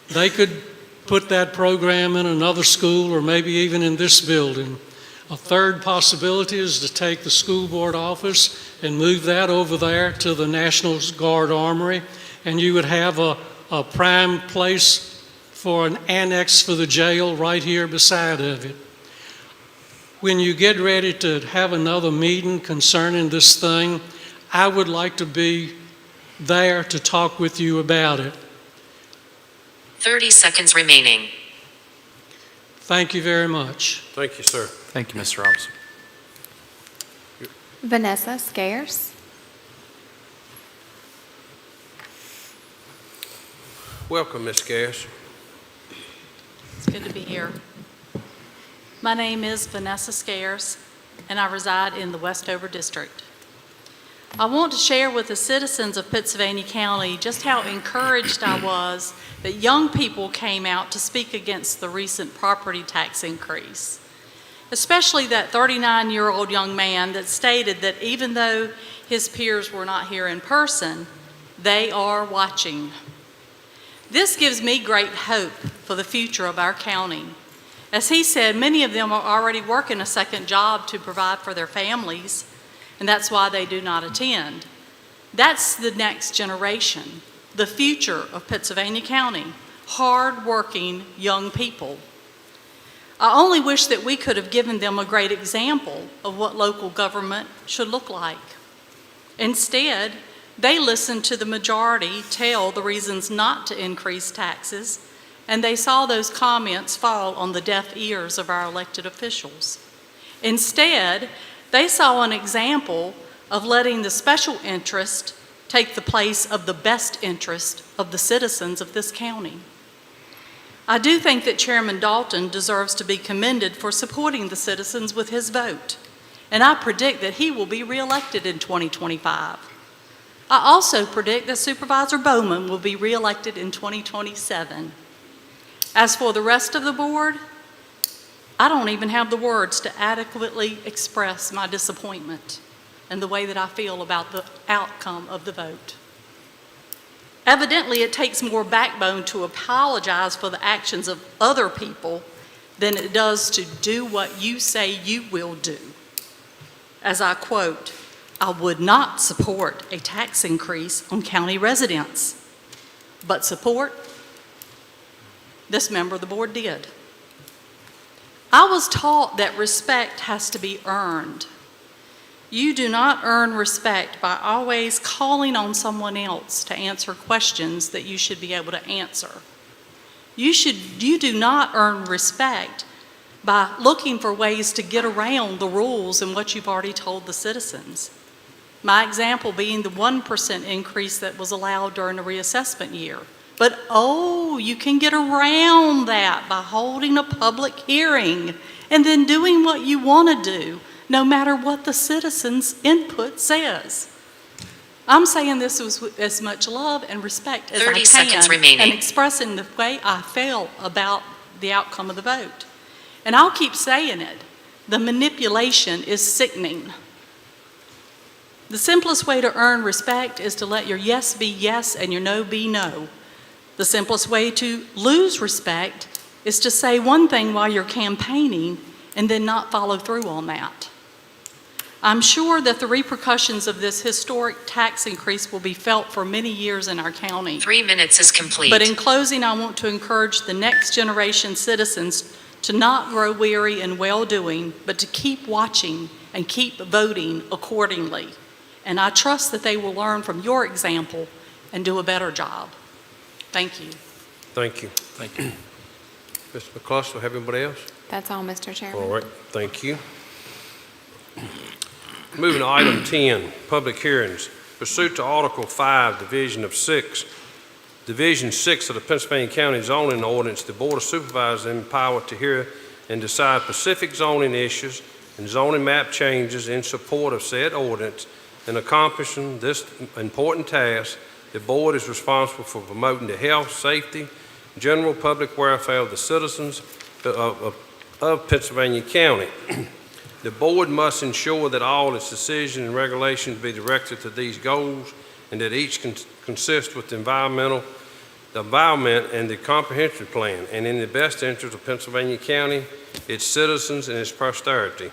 They could put that program in another school or maybe even in this building. A third possibility is to take the school board office and move that over there to the National Guard Armory, and you would have a prime place for an annex for the jail right here beside of it. When you get ready to have another meeting concerning this thing, I would like to be there to talk with you about it.
30 seconds remaining.
Thank you very much.
Thank you, sir.
Thank you, Mr. Robinson.
Vanessa Scares.
Welcome, Ms. Gass.
It's good to be here. My name is Vanessa Scares, and I reside in the Westover District. I want to share with the citizens of Pittsylvania County just how encouraged I was that young people came out to speak against the recent property tax increase, especially that 39-year-old young man that stated that even though his peers were not here in person, they are watching. This gives me great hope for the future of our county. As he said, many of them are already working a second job to provide for their families, and that's why they do not attend. That's the next generation, the future of Pittsylvania County, hard-working young people. I only wish that we could have given them a great example of what local government should look like. Instead, they listened to the majority tell the reasons not to increase taxes and they saw those comments fall on the deaf ears of our elected officials. Instead, they saw an example of letting the special interest take the place of the best interest of the citizens of this county. I do think that Chairman Dalton deserves to be commended for supporting the citizens with his vote, and I predict that he will be reelected in 2025. I also predict that Supervisor Bowman will be reelected in 2027. As for the rest of the board, I don't even have the words to adequately express my disappointment and the way that I feel about the outcome of the vote. Evidently, it takes more backbone to apologize for the actions of other people than it does to do what you say you will do. As I quote, "I would not support a tax increase on county residents, but support," this member of the board did. I was taught that respect has to be earned. You do not earn respect by always calling on someone else to answer questions that you should be able to answer. You do not earn respect by looking for ways to get around the rules and what you've already told the citizens. My example being the 1% increase that was allowed during the reassessment year. But you can get around that by holding a public hearing and then doing what you want to do, no matter what the citizens' input says. I'm saying this with as much love and respect as I
30 seconds
can,
remaining.
and expressing the way I feel about the outcome of the vote. And I'll keep saying it. The manipulation is sickening. The simplest way to earn respect is to let your yes be yes and your no be no. The simplest way to lose respect is to say one thing while you're campaigning and then not follow through on that. I'm sure that the repercussions of this historic tax increase will be felt for many years in our county.
3 minutes is complete.
But in closing, I want to encourage the next generation citizens to not grow weary in well-doing, but to keep watching and keep voting accordingly. And I trust that they will learn from your example and do a better job. Thank you.
Thank you. Thank you. Mr. McCluster, have anybody else?
That's all, Mr. Chairman.
All right, thank you. Moving to item 10, public hearings. Pursuant to Article 5, Division 6 of the Pennsylvania County Zoning Ordinance, the Board of Supervisors is empowered to hear and decide specific zoning issues and zoning map changes in support of said ordinance. In accomplishing this important task, the board is responsible for promoting the health, safety, general public welfare of the citizens of Pennsylvania County. The board must ensure that all its decisions and regulations be directed to these goals and that each consist with the environment and the comprehensive plan and in the best interest of Pennsylvania County, its citizens, and its posterity.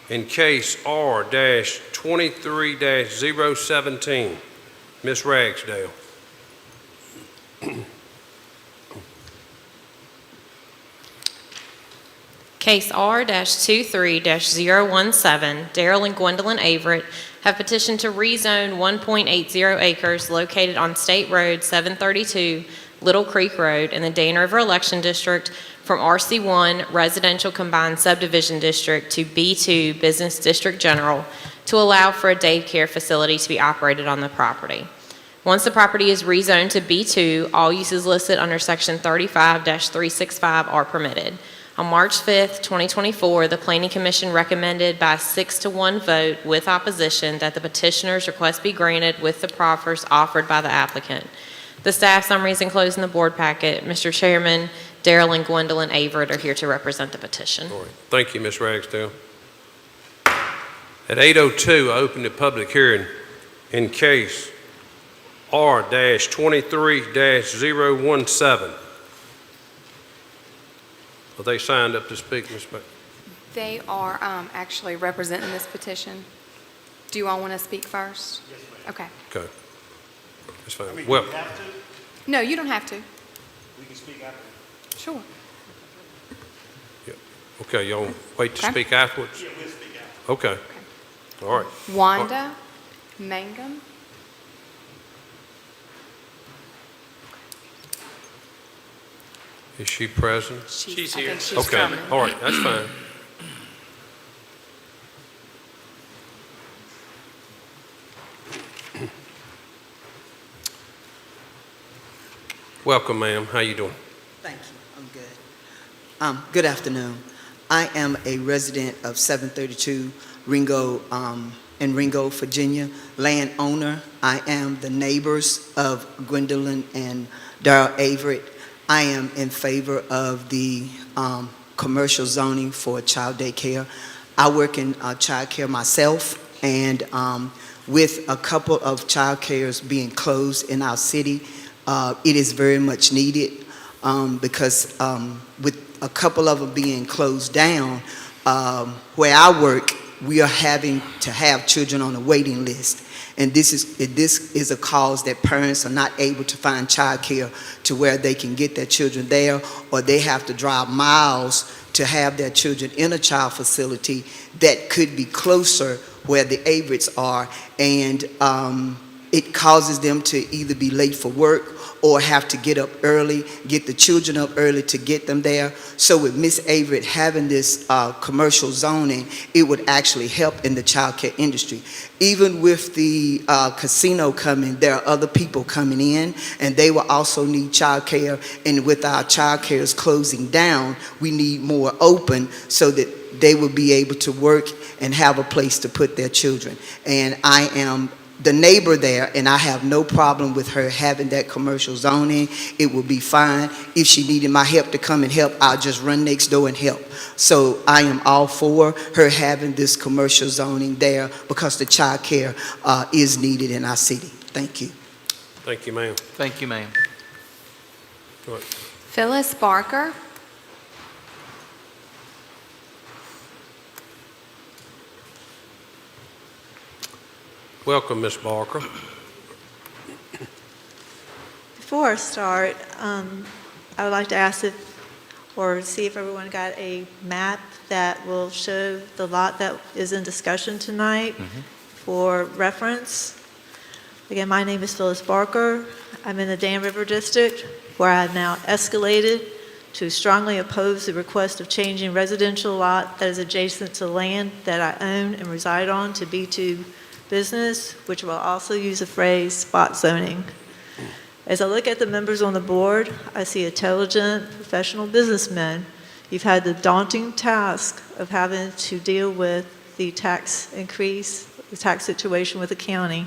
In case R-23-017, Ms. Ragsdale.
Case R-23-017, Darrell and Gwendolyn Averett have petitioned to rezone 1.80 acres located on State Road 732, Little Creek Road in the Dane River Election District from RC1 Residential Combined Subdivision District to B2 Business District General to allow for a daycare facility to be operated on the property. Once the property is rezoned to B2, all uses listed under Section 35-365 are permitted. On March 5th, 2024, the Planning Commission recommended by a 6-1 vote with opposition that the petitioner's request be granted with the proffers offered by the applicant. The staff summary is enclosed in the board packet. Mr. Chairman, Darrell and Gwendolyn Averett are here to represent the petition.
All right. Thank you, Ms. Ragsdale. At 8:02, I open the public hearing in case R-23-017. Are they signed up to speak, Ms. Beck?
They are actually representing this petition. Do you all want to speak first?
Yes, ma'am.
Okay.
Okay. That's fine.
I mean,
Well,
do we have to?
No, you don't have to.
We can speak after.
Sure.
okay, y'all wait to
Okay.
speak afterwards?
Yeah, we'll speak after.
Okay. All right.
Wanda Mangum.
Is she present?
She's here.
Okay, all right, that's fine. Welcome, ma'am. How you doing?
Thank you. I'm good. Good afternoon. I am a resident of 732 Ringo in Ringo, Virginia, landowner. I am the neighbors of Gwendolyn and Darrell Averett. I am in favor of the commercial zoning for child daycare. I work in child care myself, and with a couple of child cares being closed in our city, it is very much needed because with a couple of them being closed down, where I work, we are having to have children on a waiting list. And this is a cause that parents are not able to find child care to where they can get their children there, or they have to drive miles to have their children in a child facility that could be closer where the Averetts are. And it causes them to either be late for work or have to get up early, get the children up early to get them there. So with Miss Averett having this commercial zoning, it would actually help in the child care industry. Even with the casino coming, there are other people coming in, and they will also need child care. And with our child cares closing down, we need more open so that they will be able to work and have a place to put their children. And I am the neighbor there, and I have no problem with her having that commercial zoning. It will be fine. If she needed my help to come and help, I'll just run next door and help. So I am all for her having this commercial zoning there because the child care is needed in our city. Thank you.
Thank you, ma'am.
Thank you, ma'am.
Go ahead.
Phyllis Barker.
Welcome, Ms. Barker.
Before I start, I would like to ask or see if everyone got a map that will show the lot that is in discussion tonight for reference. Again, my name is Phyllis Barker. I'm in the Dan River District, where I have now escalated to strongly oppose the request of changing residential lot that is adjacent to land that I own and reside on to B2 business, which will also use the phrase spot zoning. As I look at the members on the board, I see intelligent, professional businessmen. You've had the daunting task of having to deal with the tax increase, the tax situation with the county.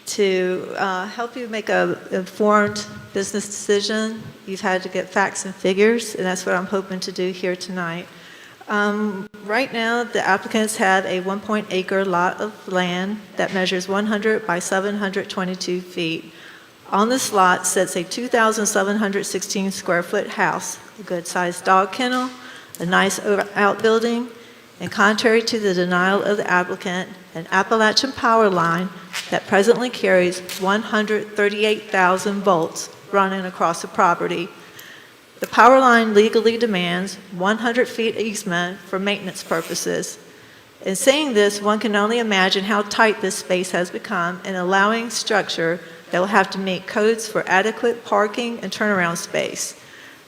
To help you make an informed business decision, you've had to get facts and figures, and that's what I'm hoping to do here tonight. Right now, the applicants have a 1 acre lot of land that measures 100 by 722 feet. On this lot sits a 2,716 square foot house, a good-sized dog kennel, a nice outbuilding, and contrary to the denial of the applicant, an Appalachian power line that presently carries 138,000 volts running across the property. The power line legally demands 100 feet easement for maintenance purposes. In saying this, one can only imagine how tight this space has become in allowing structure that will have to meet codes for adequate parking and turnaround space.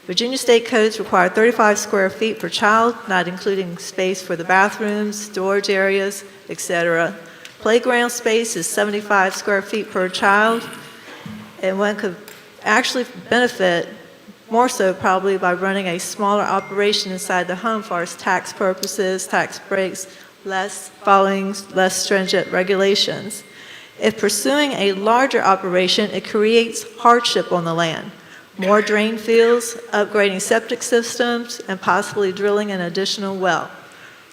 Virginia state codes require 35 square feet per child, not including space for the bathrooms, storage areas, etc. Playground space is 75 square feet per child, and one could actually benefit more so probably by running a smaller operation inside the home for tax purposes, tax breaks, following less stringent regulations. If pursuing a larger operation, it creates hardship on the land. More drain fields, upgrading septic systems, and possibly drilling an additional well.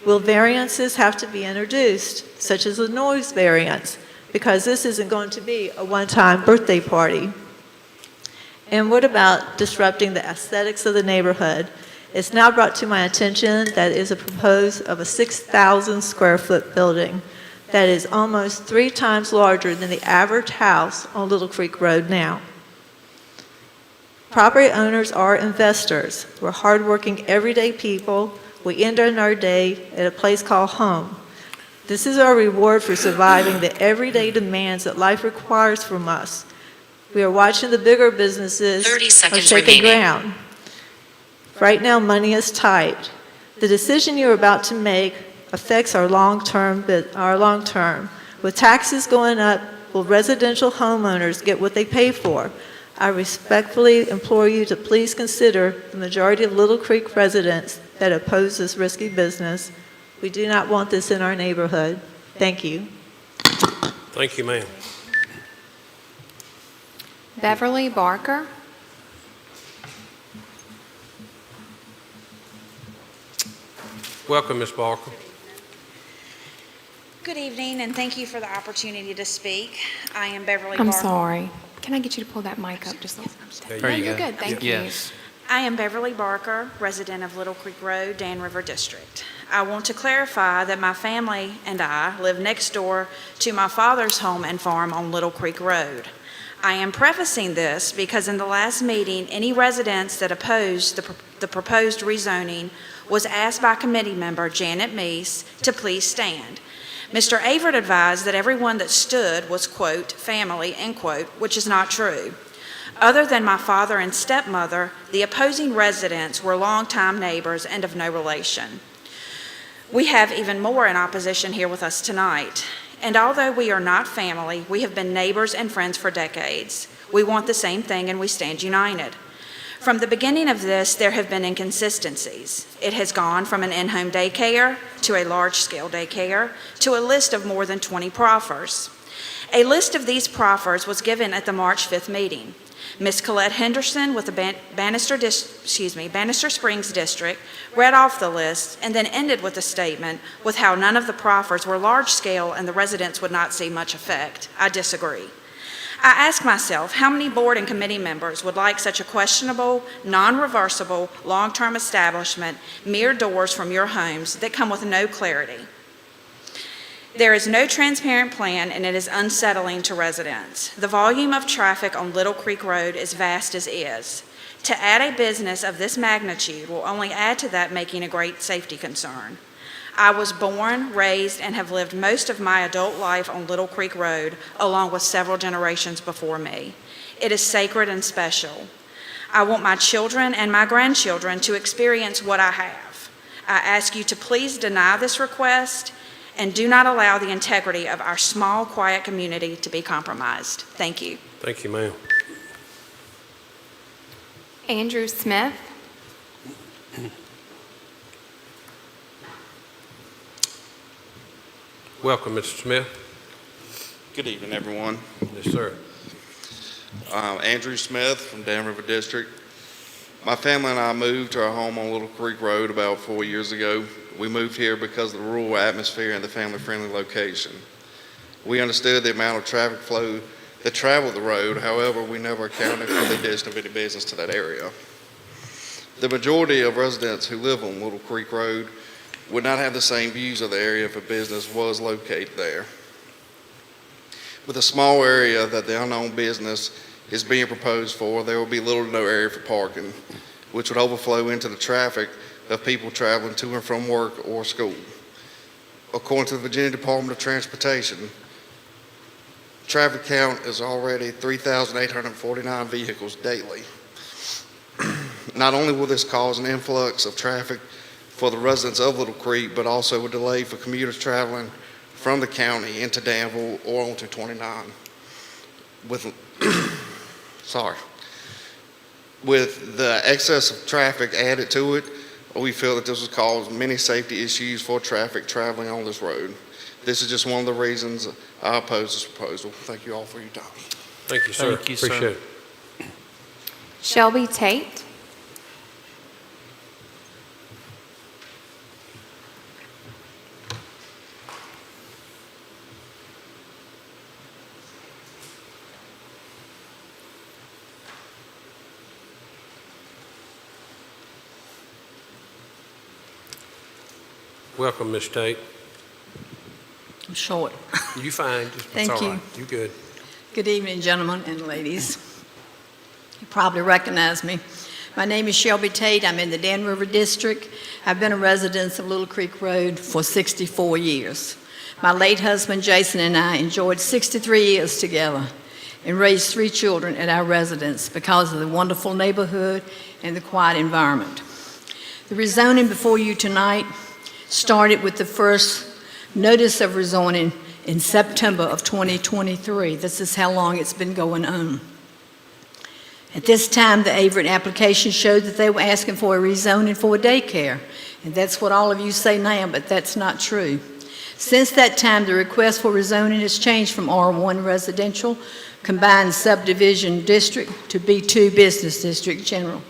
Will variances have to be introduced, such as a noise variance, because this isn't going to be a one-time birthday party? And what about disrupting the aesthetics of the neighborhood? It's now brought to my attention that is a proposed of a 6,000 square foot building that is almost 3 times larger than the average house on Little Creek Road now. Property owners are investors. We're hardworking, everyday people. We end our day at a place called home. This is our reward for surviving the everyday demands that life requires from us. We are watching the bigger businesses
30
are
seconds
shaking
remaining.
ground. Right now, money is tight. The decision you're about to make affects our long-term. With taxes going up, will residential homeowners get what they pay for? I respectfully implore you to please consider the majority of Little Creek residents that oppose this risky business. We do not want this in our neighborhood. Thank you.
Thank you, ma'am.
Beverly Barker.
Welcome, Ms. Barker.
Good evening, and thank you for the opportunity to speak. I am Beverly
I'm
Barker.
sorry. Can I get you to pull that mic up just a little?
There you
you're
go.
good. Thank
Yes.
I am Beverly Barker, resident of Little Creek Road, Dan River District. I want to clarify that my family and I live next door to my father's home and farm on Little Creek Road. I am prefacing this because in the last meeting, any residents that opposed the proposed rezoning was asked by committee member Janet Meese to please stand. Mr. Averitt advised that everyone that stood was, quote, family, end quote, which is not true. Other than my father and stepmother, the opposing residents were longtime neighbors and of no relation. We have even more in opposition here with us tonight. And although we are not family, we have been neighbors and friends for decades. We want the same thing and we stand united. From the beginning of this, there have been inconsistencies. It has gone from an in-home daycare to a large-scale daycare to a list of more than 20 proffers. A list of these proffers was given at the March 5th meeting. Ms. Colette Henderson with the Bannister Springs District read off the list and then ended with a statement with how none of the proffers were large-scale and the residents would not see much effect. I disagree. I ask myself, how many board and committee members would like such a questionable, non-reversible, long-term establishment mere doors from your homes that come with no clarity? There is no transparent plan and it is unsettling to residents. The volume of traffic on Little Creek Road is vast as is. To add a business of this magnitude will only add to that, making a great safety concern. I was born, raised, and have lived most of my adult life on Little Creek Road, along with several generations before me. It is sacred and special. I want my children and my grandchildren to experience what I have. I ask you to please deny this request and do not allow the integrity of our small, quiet community to be compromised. Thank you.
Thank you, ma'am.
Andrew Smith.
Welcome, Mr. Smith.
Good evening, everyone.
Yes, sir.
Andrew Smith from Dan River District. My family and I moved to our home on Little Creek Road about 4 years ago. We moved here because of the rural atmosphere and the family-friendly location. We understood the amount of traffic flow that traveled the road. However, we never accounted for the addition of any business to that area. The majority of residents who live on Little Creek Road would not have the same views of the area if a business was located there. With a small area that the unknown business is being proposed for, there will be little to no area for parking, which would overflow into the traffic of people traveling to and from work or school. According to the Virginia Department of Transportation, traffic count is already 3,849 vehicles daily. Not only will this cause an influx of traffic for the residents of Little Creek, but also a delay for commuters traveling from the county into Danville or onto 29. With the excess of traffic added to it, we feel that this will cause many safety issues for traffic traveling on this road. This is just one of the reasons I oppose this proposal. Thank you all for your time.
Thank you, sir.
Thank you, sir.
Appreciate it.
Shelby Tate.
Welcome, Ms. Tate.
I'm short.
You fine.
Thank
It's all
you.
right. You good.
Good evening, gentlemen and ladies. You probably recognize me. My name is Shelby Tate. I'm in the Dan River District. I've been a resident of Little Creek Road for 64 years. My late husband, Jason, and I enjoyed 63 years together. and raised 3 children at our residence because of the wonderful neighborhood and the quiet environment. The rezoning before you tonight started with the first notice of rezoning in September of 2023. This is how long it's been going on. At this time, the Averett application showed that they were asking for a rezoning for a daycare, and that's what all of you say now, but that's not true. Since that time, the request for rezoning has changed from R1 residential combined subdivision district to B2 business district general.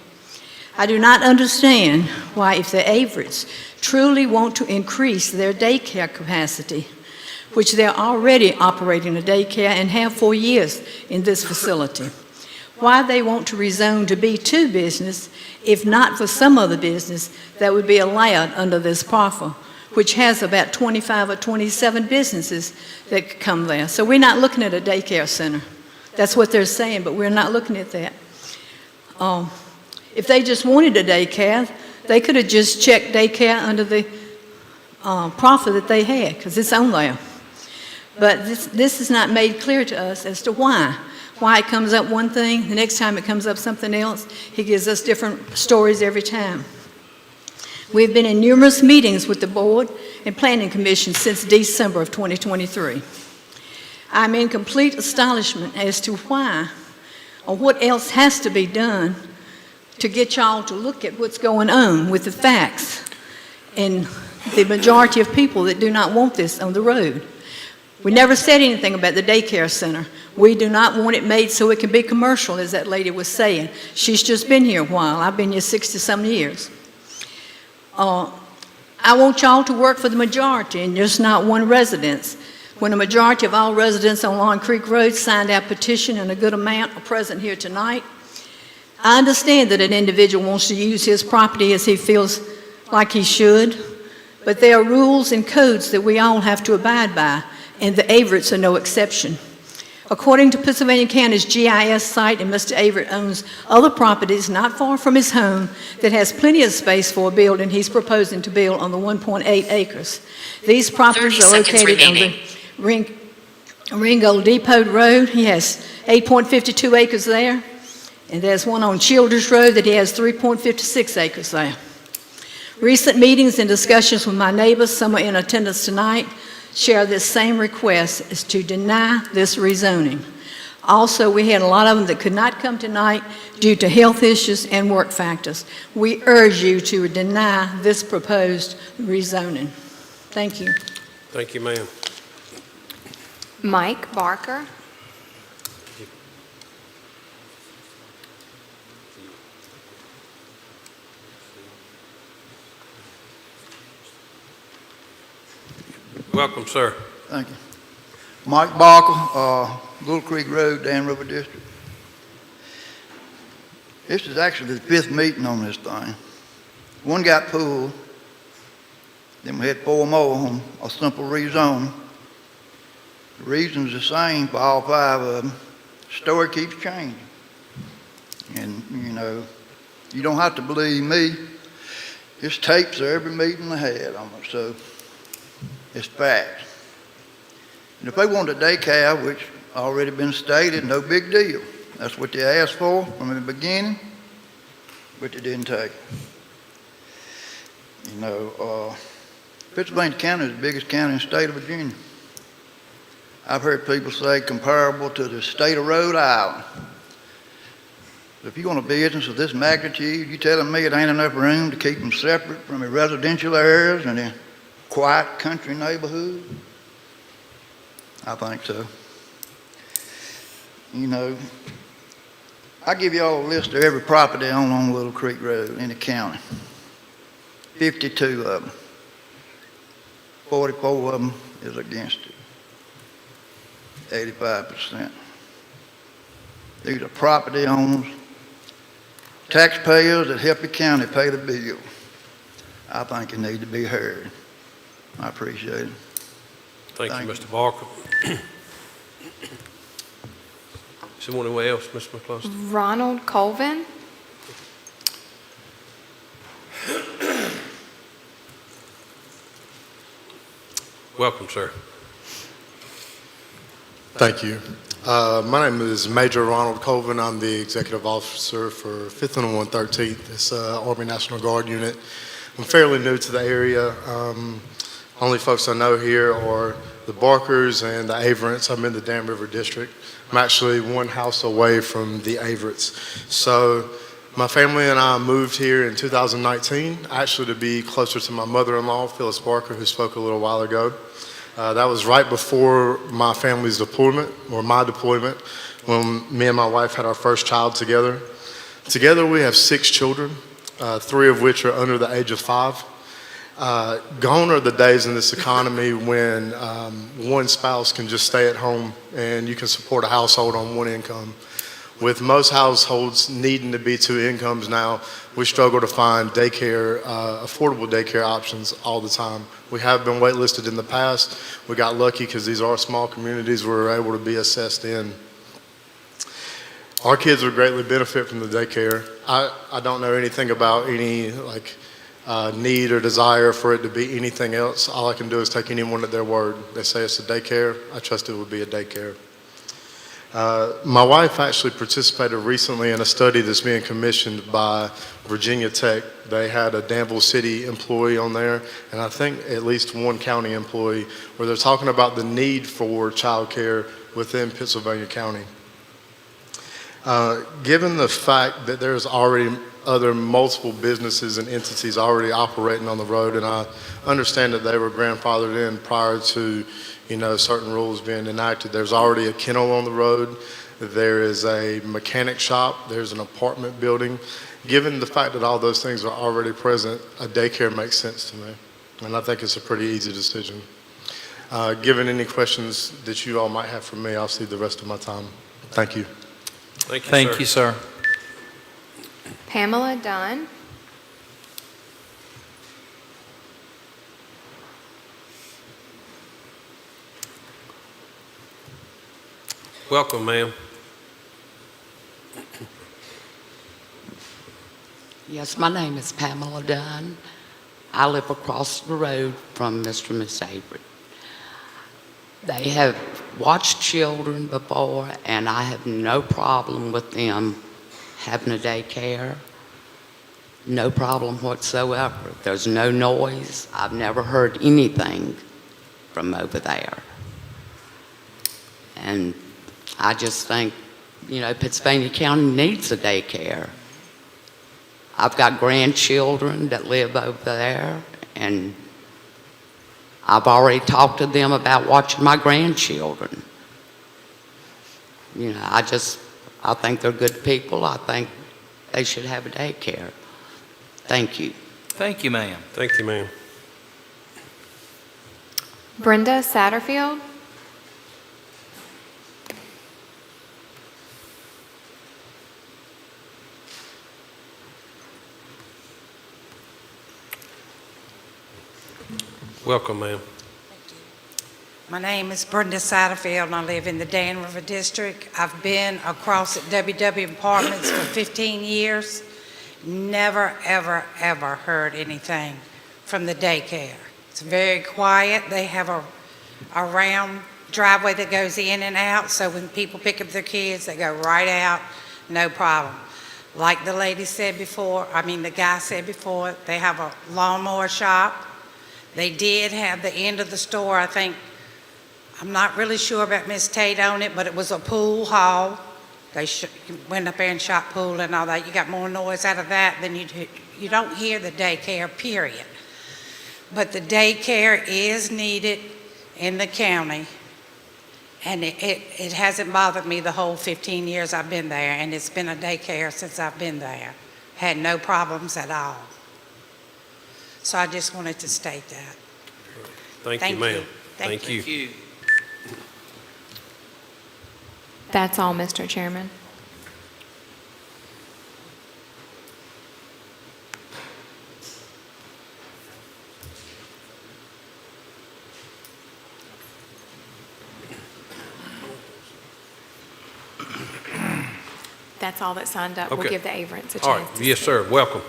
I do not understand why, if the Averetts truly want to increase their daycare capacity, which they're already operating a daycare and have for years in this facility, why they want to rezone to B2 business, if not for some other business that would be allowed under this proffer, which has about 25 or 27 businesses that could come there. So we're not looking at a daycare center. That's what they're saying, but we're not looking at that. If they just wanted a daycare, they could have just checked daycare under the proffer that they had, because it's on there. But this is not made clear to us as to why. Why it comes up one thing, the next time it comes up something else. He gives us different stories every time. We've been in numerous meetings with the board and planning commission since December of 2023. I'm in complete astonishment as to why or what else has to be done to get y'all to look at what's going on with the facts and the majority of people that do not want this on the road. We never said anything about the daycare center. We do not want it made so it can be commercial, as that lady was saying. She's just been here a while. I've been here 60-some years. I want y'all to work for the majority and just not one residence. When a majority of all residents on Long Creek Road signed our petition and a good amount are present here tonight, I understand that an individual wants to use his property as he feels like he should, but there are rules and codes that we all have to abide by, and the Averetts are no exception. According to Pennsylvania County's GIS site, and Mr. Averett owns other properties not far from his home that has plenty of space for a building he's proposing to build on the 1.8 acres. These properties are located on the Ringo Depot Road. He has 8.52 acres there, and there's one on Childers Road that he has 3.56 acres there. Recent meetings and discussions with my neighbors, some are in attendance tonight, share this same request, is to deny this rezoning. Also, we had a lot of them that could not come tonight due to health issues and work factors. We urge you to deny this proposed rezoning. Thank you.
Thank you, ma'am.
Mike Barker.
Welcome, sir.
Thank you. Mike Barker, Little Creek Road, Dan River District. This is actually the 5th meeting on this thing. One got pulled, then we had 4 more on a simple rezone. The reason's the same for all 5 of them. The story keeps changing. And, you know, you don't have to believe me. There's tapes of every meeting I had on it, so it's fact. And if they want a daycare, which already been stated, no big deal. That's what they asked for from the beginning, but they didn't take it. You know, Pennsylvania County is the biggest county in the state of Virginia. I've heard people say comparable to the state of Rhode Island. If you want a business of this magnitude, you telling me it ain't enough room to keep them separate from the residential areas and the quiet country neighborhood? I think so. You know, I give you all a list of every property on Little Creek Road in the county. 52 of them. 44 of them is against it. 85%. These are property owners, taxpayers that help the county pay the bill. I think it needs to be heard. I appreciate it.
Thank you, Mr. Barker. Someone else, Ms. McCluskey?
Ronald Colvin.
Welcome, sir.
Thank you. My name is Major Ronald Colvin. I'm the executive officer for 5th and 113th. It's Army National Guard unit. I'm fairly new to the area. Only folks I know here are the Barkers and the Averants. I'm in the Dan River District. I'm actually one house away from the Averants. So my family and I moved here in 2019, actually to be closer to my mother-in-law, Phyllis Barker, who spoke a little while ago. That was right before my family's deployment, or my deployment, when me and my wife had our first child together. Together we have 6 children, 3 of which are under the age of 5. Gone are the days in this economy when one spouse can just stay at home and you can support a household on one income. With most households needing to be 2 incomes now, we struggle to find daycare, affordable daycare options all the time. We have been waitlisted in the past. We got lucky because these are small communities we were able to be assessed in. Our kids would greatly benefit from the daycare. I don't know anything about any need or desire for it to be anything else. All I can do is take anyone at their word. They say it's a daycare. I trust it would be a daycare. My wife actually participated recently in a study that's being commissioned by Virginia Tech. They had a Danville City employee on there, and I think at least one county employee, where they're talking about the need for child care within Pennsylvania County. Given the fact that there's already other multiple businesses and entities already operating on the road, and I understand that they were grandfathered in prior to certain rules being enacted. There's already a kennel on the road. There is a mechanic shop. There's an apartment building. Given the fact that all those things are already present, a daycare makes sense to me. And I think it's a pretty easy decision. Given any questions that you all might have for me, I'll cede the rest of my time. Thank you.
Thank you, sir.
Pamela Dunn.
Welcome, ma'am.
Yes, my name is Pamela Dunn. I live across the road from Mr. and Miss Avery. They have watched children before, and I have no problem with them having a daycare. No problem whatsoever. There's no noise. I've never heard anything from over there. And I just think, Pennsylvania County needs a daycare. I've got grandchildren that live over there, and I've already talked to them about watching my grandchildren. I think they're good people. I think they should have a daycare. Thank you.
Thank you, ma'am.
Thank you, ma'am.
Brenda Satterfield.
Welcome, ma'am.
My name is Brenda Satterfield, and I live in the Dan River District. I've been across at WW Apartments for 15 years. Never, ever, ever heard anything from the daycare. It's very quiet. They have a round driveway that goes in and out, so when people pick up their kids, they go right out, no problem. Like the lady said before, the guy said before, they have a lawnmower shop. They did have the end of the store, I think, I'm not really sure about Miss Tate on it, but it was a pool hall. They went up there and shot pool and all that. You got more noise out of that than you don't hear the daycare, period. But the daycare is needed in the county, and it hasn't bothered me the whole 15 years I've been there, and it's been a daycare since I've been there. Had no problems at all. So I just wanted to state that.
Thank you, ma'am.
Thank you.
That's all, Mr. Chairman. That's all that signed up. We'll
Okay.
give the Averants a chance.
All right. Yes, sir. Welcome.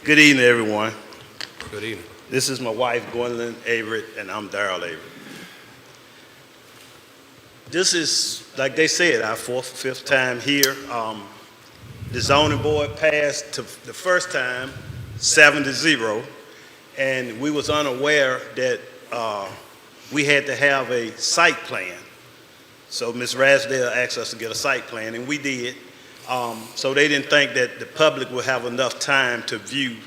Good evening, everyone.
Good evening.
This is my wife, Gwendolyn Averett, and I'm Darrell Averett.
This is, like they said, our fourth or fifth time here. The zoning board passed the first time 7-0, and we was unaware that we had to have a site plan. So Ms. Rasdale asked us to get a site plan, and we did. So they didn't think that the public would have enough time to view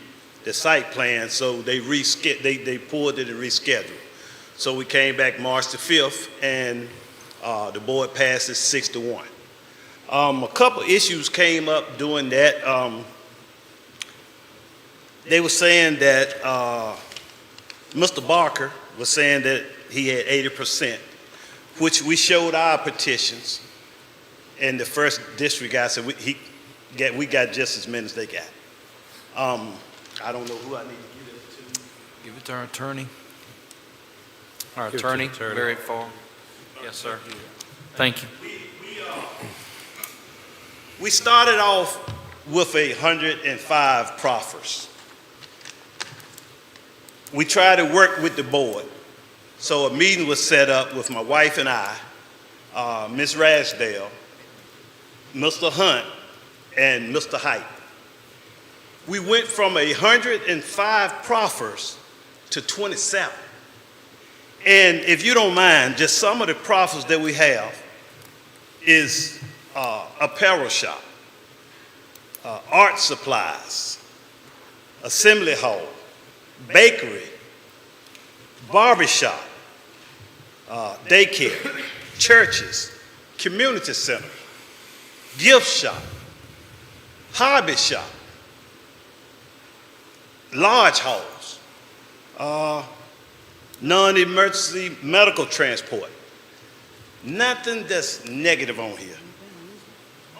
the site plan, so they pulled it and rescheduled. So we came back March the 5th, and the board passed it 6-1. A couple issues came up doing that. They were saying that Mr. Barker was saying that he had 80%, which we showed our petitions, and the first district guy said we got just as many as they got. I don't know who I need to give it to.
Give it to our attorney. Our
Give it to the
attorney,
attorney.
Barry Farr. Yes, sir. Thank you.
We started off with 105 proffers. We tried to work with the board. So a meeting was set up with my wife and I, Ms. Rasdale, Mr. Hunt, and Mr. Height. We went from 105 proffers to 27. And if you don't mind, just some of the proffers that we have is apparel shop, art supplies, assembly hall, bakery, barbershop, daycare, churches, community center, gift shop, hobby shop, large halls, non-emergency medical transport. Nothing that's negative on here.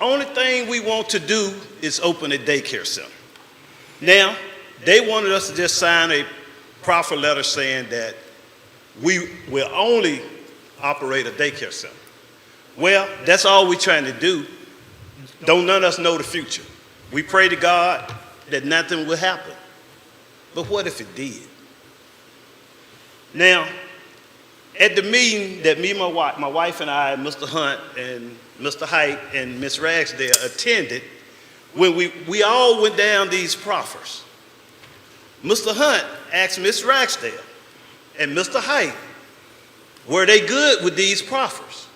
Only thing we want to do is open a daycare center. Now, they wanted us to just sign a proffer letter saying that we will only operate a daycare center. Well, that's all we're trying to do. Don't none of us know the future. We pray to God that nothing will happen. But what if it did? Now, at the meeting that me and my wife and I, Mr. Hunt and Mr. Height and Ms. Ragsdale attended, when we all went down these proffers, Mr. Hunt asked Ms. Ragsdale and Mr. Height, were they good with these proffers?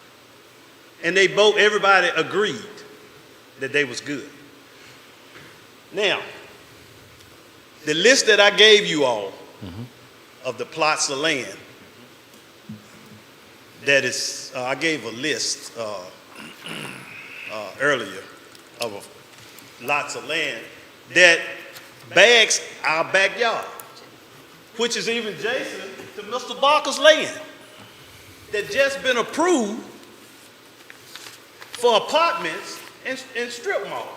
And everybody agreed that they was good. Now, the list that I gave you all of the plots of land, that is, I gave a list earlier of lots of land that bags our backyard, which is even adjacent to Mr. Barker's land that just been approved for apartments and strip malls.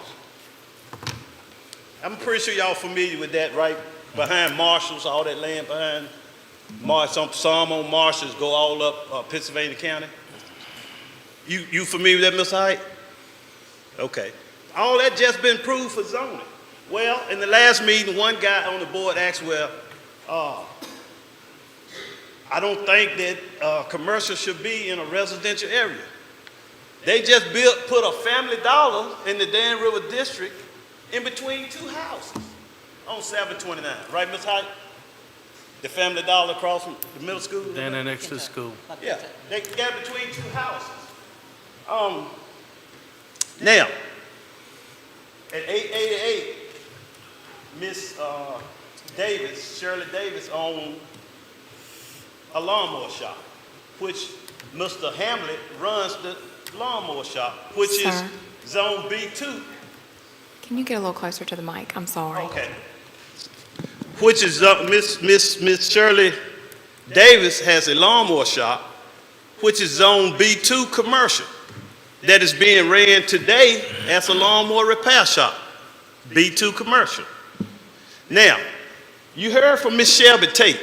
I'm pretty sure y'all familiar with that, right? Behind Marshall's, all that land behind some on Marshall's go all up Pennsylvania County. You familiar with that, Mr. Height? Okay. All that just been approved for zoning. Well, in the last meeting, one guy on the board asked, well, I don't think that commercial should be in a residential area. They just put a Family Dollar in the Dan River District in between two houses on 729, right, Ms. Height? The Family Dollar across from the middle school?
Down there next to the school.
Yeah, they got between two houses. Now, at 888, Miss Shirley Davis owned a lawnmower shop, which Mr. Hamlet runs the lawnmower shop, which is Zone B2.
Can you get a little closer to the mic? I'm sorry.
Okay. Which is Miss Shirley Davis has a lawnmower shop, which is Zone B2 commercial, that is being ran today as a lawnmower repair shop, B2 commercial. Now, you heard from Miss Shelby Tate.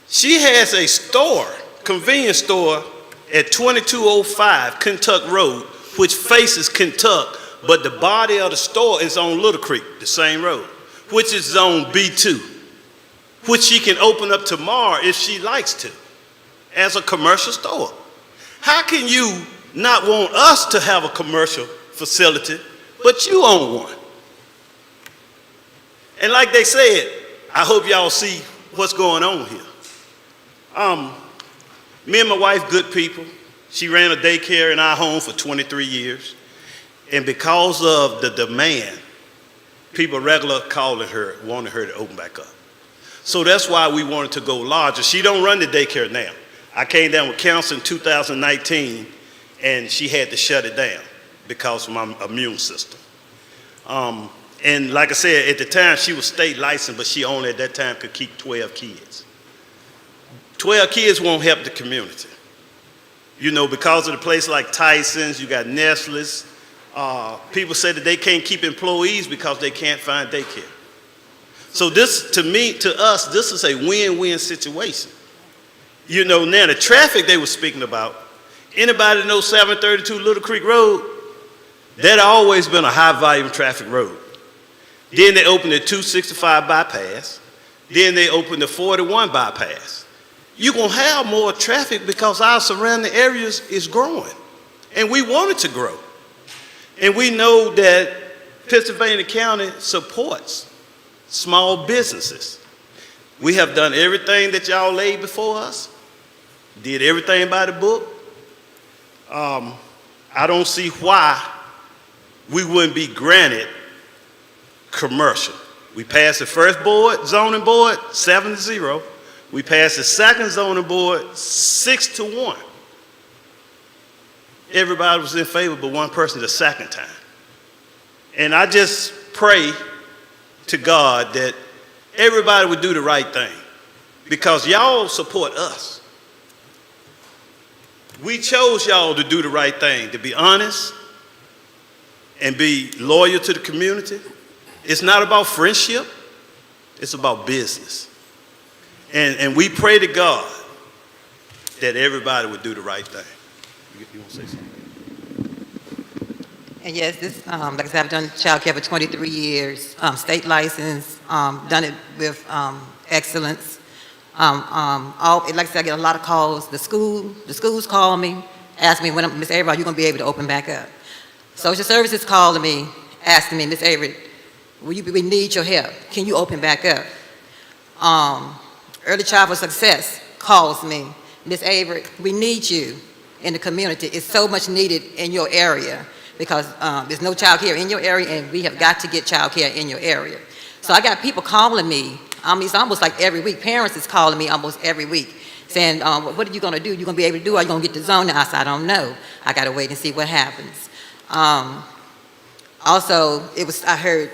She has a store, convenience store at 2205 Kentuck Road, which faces Kentuck, but the body of the store is on Little Creek, the same road, which is Zone B2, which she can open up tomorrow if she likes to. as a commercial store. How can you not want us to have a commercial facility, but you own one? And like they said, I hope y'all see what's going on here. Me and my wife, good people. She ran a daycare in our home for 23 years. And because of the demand, people regular calling her, wanting her to open back up. So that's why we wanted to go larger. She don't run the daycare now. I came down with council in 2019, and she had to shut it down because of my immune system. And like I said, at the time, she was state licensed, but she only at that time could keep 12 kids. 12 kids won't help the community. You know, because of the place like Tyson's, you got Nestle's. People say that they can't keep employees because they can't find daycare. So this, to me, to us, this is a win-win situation. You know, now the traffic they were speaking about, anybody know 732 Little Creek Road? That always been a high-volume traffic road. Then they opened the 265 bypass. Then they opened the 41 bypass. You're going to have more traffic because our surrounding areas is growing. And we want it to grow. And we know that Pennsylvania County supports small businesses. We have done everything that y'all laid before us, did everything by the book. I don't see why we wouldn't be granted commercial. We passed the first board, zoning board, 7-0. We passed the second zoning board, 6-1. Everybody was in favor but one person the second time. And I just pray to God that everybody would do the right thing because y'all support us. We chose y'all to do the right thing, to be honest and be loyal to the community. It's not about friendship, it's about business. And we pray to God that everybody would do the right thing. You want to say something?
And yes, this, like I said, I've done child care for 23 years, state license, done it with excellence. Like I said, I get a lot of calls. The schools call me, ask me, when Miss Avery, are you going to be able to open back up? Social services calling me, asking me, Miss Avery, we need your help. Can you open back up? Early Childhood Success calls me, Miss Avery, we need you in the community. It's so much needed in your area because there's no child care in your area and we have got to get child care in your area. So I got people calling me, it's almost like every week. Parents is calling me almost every week saying, what are you going to do? You going to be able to do? Are you going to get the zoning? I said, I don't know. I got to wait and see what happens. Also, I heard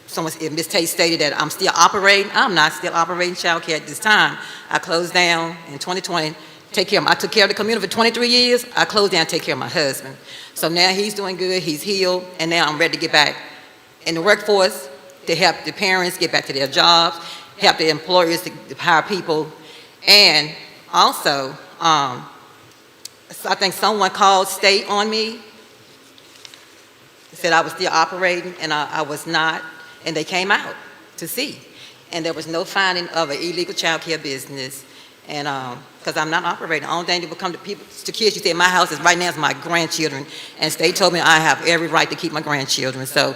someone, Ms. Tate stated that I'm still operating. I'm not still operating child care at this time. I closed down in 2020. I took care of the community for 23 years. I closed down to take care of my husband. So now he's doing good, he's healed, and now I'm ready to get back in the workforce to help the parents get back to their jobs, help the employers to hire people. And also, I think someone called state on me, said I was still operating, and I was not, and they came out to see. And there was no finding of an illegal child care business. And because I'm not operating, the only thing that would come to kids, you say my house is right now is my grandchildren, and state told me I have every right to keep my grandchildren. So,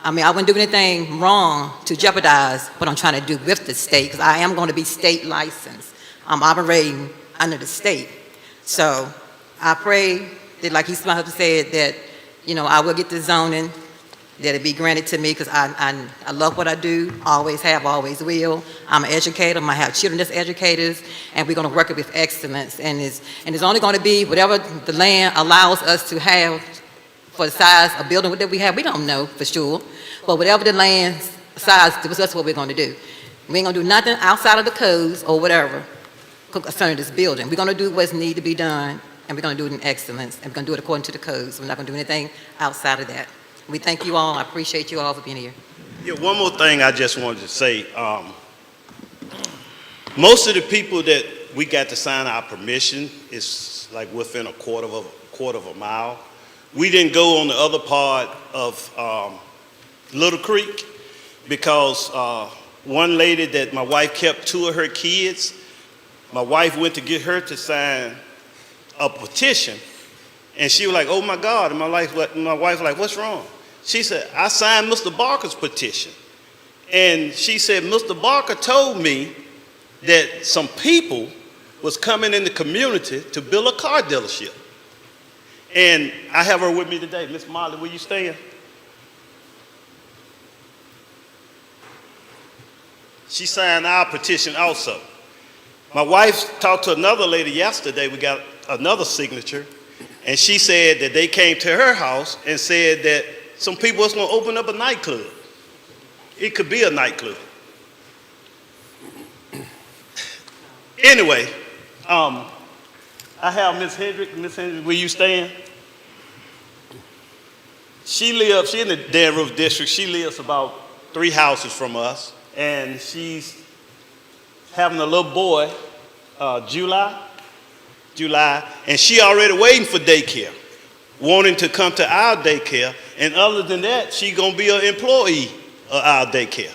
I wouldn't do anything wrong to jeopardize what I'm trying to do with the state, because I am going to be state licensed. I'm operating under the state. So, I pray that, like my husband said, that, I will get the zoning, that it be granted to me, because I love what I do, always have, always will. I'm an educator, I have children that's educators, and we're going to work it with excellence. And it's only going to be whatever the land allows us to have for the size of building that we have. We don't know for sure, but whatever the land size, that's what we're going to do. We ain't going to do nothing outside of the codes or whatever concerning this building. We're going to do what's need to be done, and we're going to do it in excellence, and we're going to do it according to the codes. We're not going to do anything outside of that. We thank you all. I appreciate you all for being here.
Yeah, one more thing I just wanted to say. Most of the people that we got to sign our permission is like within a quarter of a mile. We didn't go on the other part of Little Creek because one lady that my wife kept 2 of her kids, My wife went to get her to sign a petition, and she was like, "Oh my God!" And my wife was like, "What's wrong?" She said, "I signed Mr. Barker's petition," and she said, "Mr. Barker told me that some people was coming in the community to build a car dealership." And I have her with me today. Miss Molly, will you stand? She signed our petition also. My wife talked to another lady yesterday. We got another signature, and she said that they came to her house and said that some people was going to open up a nightclub. It could be a nightclub. Anyway, I have Miss Hendrick. Miss Hendrick, will you stand? She in the Danville district. She lives about 3 houses from us, and she's having a little boy, July, and she already waiting for daycare, wanting to come to our daycare, and other than that, she gonna be an employee of our daycare,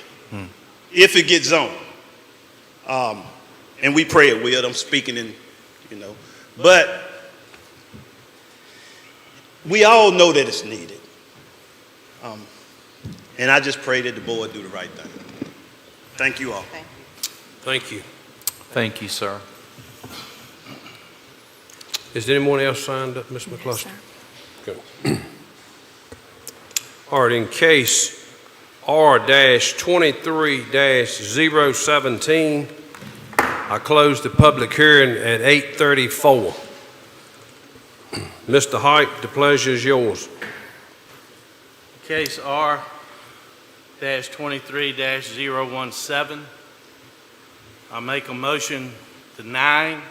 if it gets zoned. And we pray it will. I'm speaking in, but we all know that it's needed. And I just pray that the board do the right thing. Thank you all.
Thank you.
Thank you, sir.
Is there anyone else signed up, Ms. McCluster? Good. All right, in case R-23-017, I closed the public hearing at 8:34. Mr. Height, the pleasure is yours.
Case R-23-017. I make a motion denying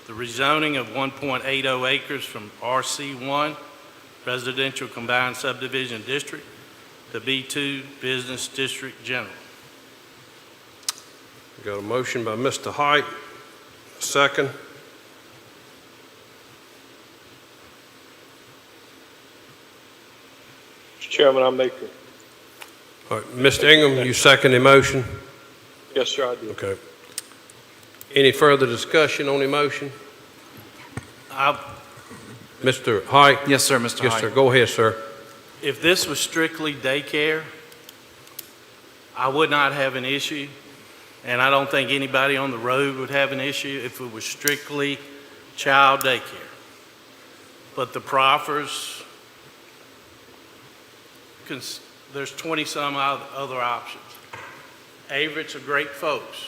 the rezoning of 1.80 acres from RC1 Residential Combined Subdivision District to B2 Business District General.
Got a motion by Mr. Height, a second.
Mr. Chairman, I make it.
All right, Mr. Ingham, you second the motion?
Yes, sir, I do.
Okay. Any further discussion on the motion? Mr. Height?
Yes, sir, Mr.
Yes,
Height.
sir. Go ahead, sir.
If this was strictly daycare, I would not have an issue, and I don't think anybody on the road would have an issue if it was strictly child daycare. But the proffers, there's 20-some other options. Averets are great folks.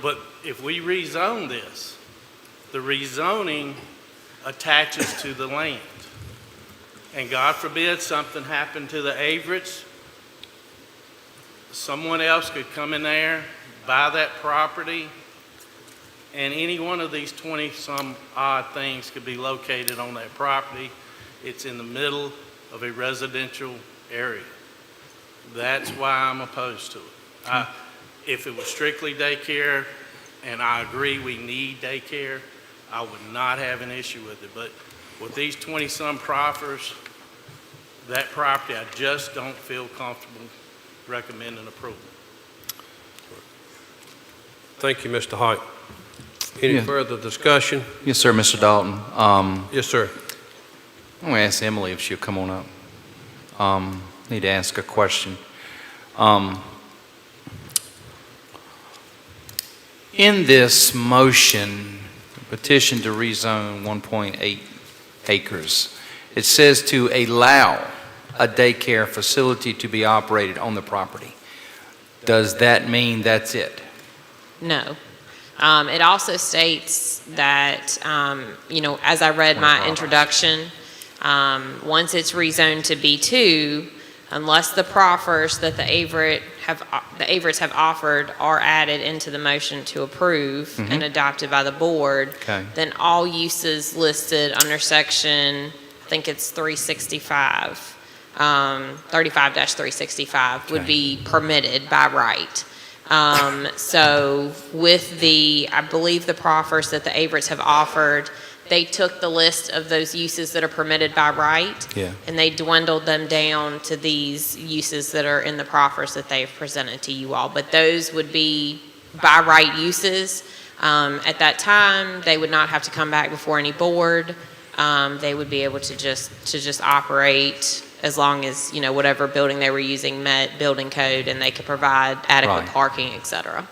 But if we rezone this, the rezoning attaches to the land. And God forbid something happened to the Averets, someone else could come in there, buy that property, and any one of these 20-some odd things could be located on that property. It's in the middle of a residential area. That's why I'm opposed to it. If it was strictly daycare, and I agree we need daycare, I would not have an issue with it. But with these 20-some proffers, that property, I just don't feel comfortable recommending approval.
Thank you, Mr. Height. Any further discussion?
Yes, sir, Mr. Dalton.
Yes, sir.
I'm going to ask Emily if she'll come on up. Need to ask a question. In this motion, petition to rezone 1.8 acres, it says to allow a daycare facility to be operated on the property. Does that mean that's it?
No. It also states that, as I read my introduction, once it's rezoned to B2, unless the proffers that the Averets have offered are added into the motion to approve and adopted by the board, then all uses listed under section, I think it's 365, 35-365 would be permitted by right. So with I believe the proffers that the Averets have offered, they took the list of those uses that are permitted by right, and they dwindled them down to these uses that are in the proffers that they've presented to you all. But those would be by right uses. At that time, they would not have to come back before any board. They would be able to just operate as long as, you know, whatever building they were using met building code, and they could provide adequate
Right.
parking, et cetera.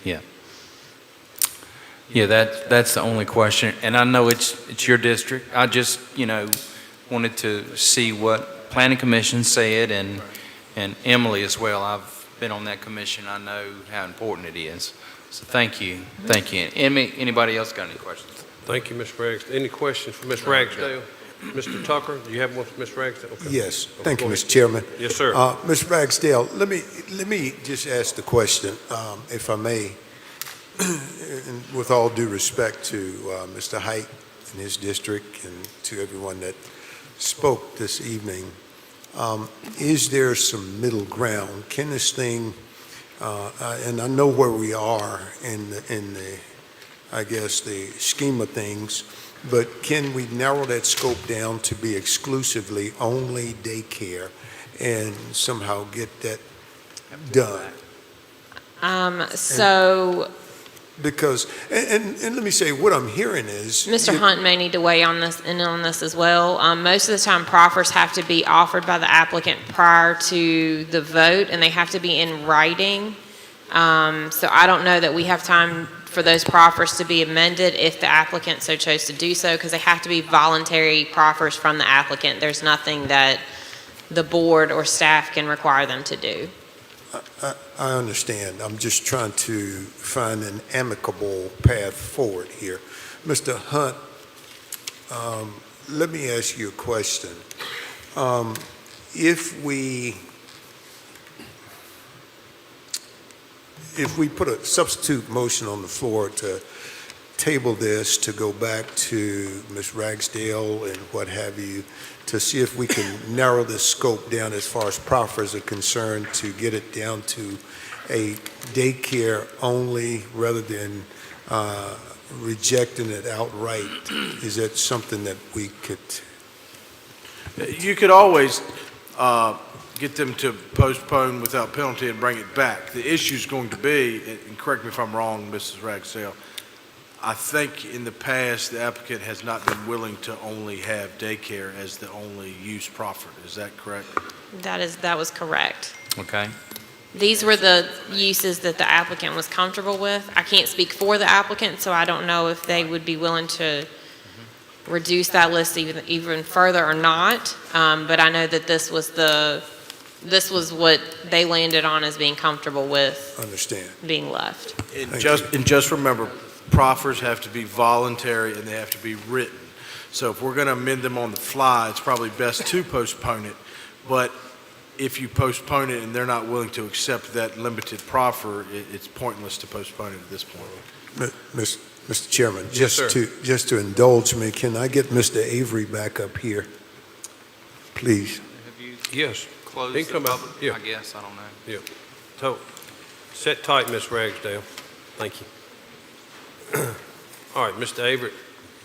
Yeah. Yeah, that's the only question. And I know it's your district. I just, you know, wanted to see what Planning Commission said, and Emily as well. I've been on that commission. I know how important it is. So thank you. Thank you. Anybody else got any questions?
Thank you, Ms. Ragsdale. Any questions for Ms. Ragsdale? Mr. Tucker, do you have one for Ms. Ragsdale? Okay.
Yes,
Okay,
thank you,
go
Mr.
ahead.
Chairman.
Yes, sir.
Ms. Ragsdale, let me just ask the question, if I may, and with all due respect to Mr. Height and his district and to everyone that spoke this evening, is there some middle ground? Can this thing, and I know where we are in the I guess, the scheme of things, but can we narrow that scope down to be exclusively only daycare and somehow get that done? Because, and let me say, what I'm hearing is...
Mr. Hunt may need to weigh on this as well. Most of the time, proffers have to be offered by the applicant prior to the vote, and they have to be in writing. So I don't know that we have time for those proffers to be amended if the applicant so chose to do so, because they have to be voluntary proffers from the applicant. There's nothing that the board or staff can require them to do.
I understand. I'm just trying to find an amicable path forward here. Mr. Hunt, let me ask you a question. If we put a substitute motion on the floor to table this, to go back to Ms. Ragsdale and what have you, to see if we can narrow the scope down as far as proffers are concerned, to get it down to a daycare only rather than rejecting it outright, is that something that we could?
You could always get them to postpone without penalty and bring it back. The issue is going to be, and correct me if I'm wrong, Mrs. Ragsdale, I think in the past, the applicant has not been willing to only have daycare as the only use proffered. Is that correct?
That was correct.
Okay.
These were the uses that the applicant was comfortable with. I can't speak for the applicant, so I don't know if they would be willing to reduce that list even further or not. But I know that this was what they landed on as being comfortable with.
Understand.
Being left.
And just remember, proffers have to be voluntary and they have to be written. So if we're going to amend them on the fly, it's probably best to postpone it. But if you postpone it and they're not willing to accept that limited proffer, it's pointless to postpone it at this point.
Mr. Chairman,
Yes,
just to indulge me, can I get Mr. Avery back up here, please?
Yes.
Close
He can come
the
up.
public,
Yeah.
I guess, I don't know.
Yeah. So, sit tight, Ms. Ragsdale. Thank you. All right, Mr. Avery,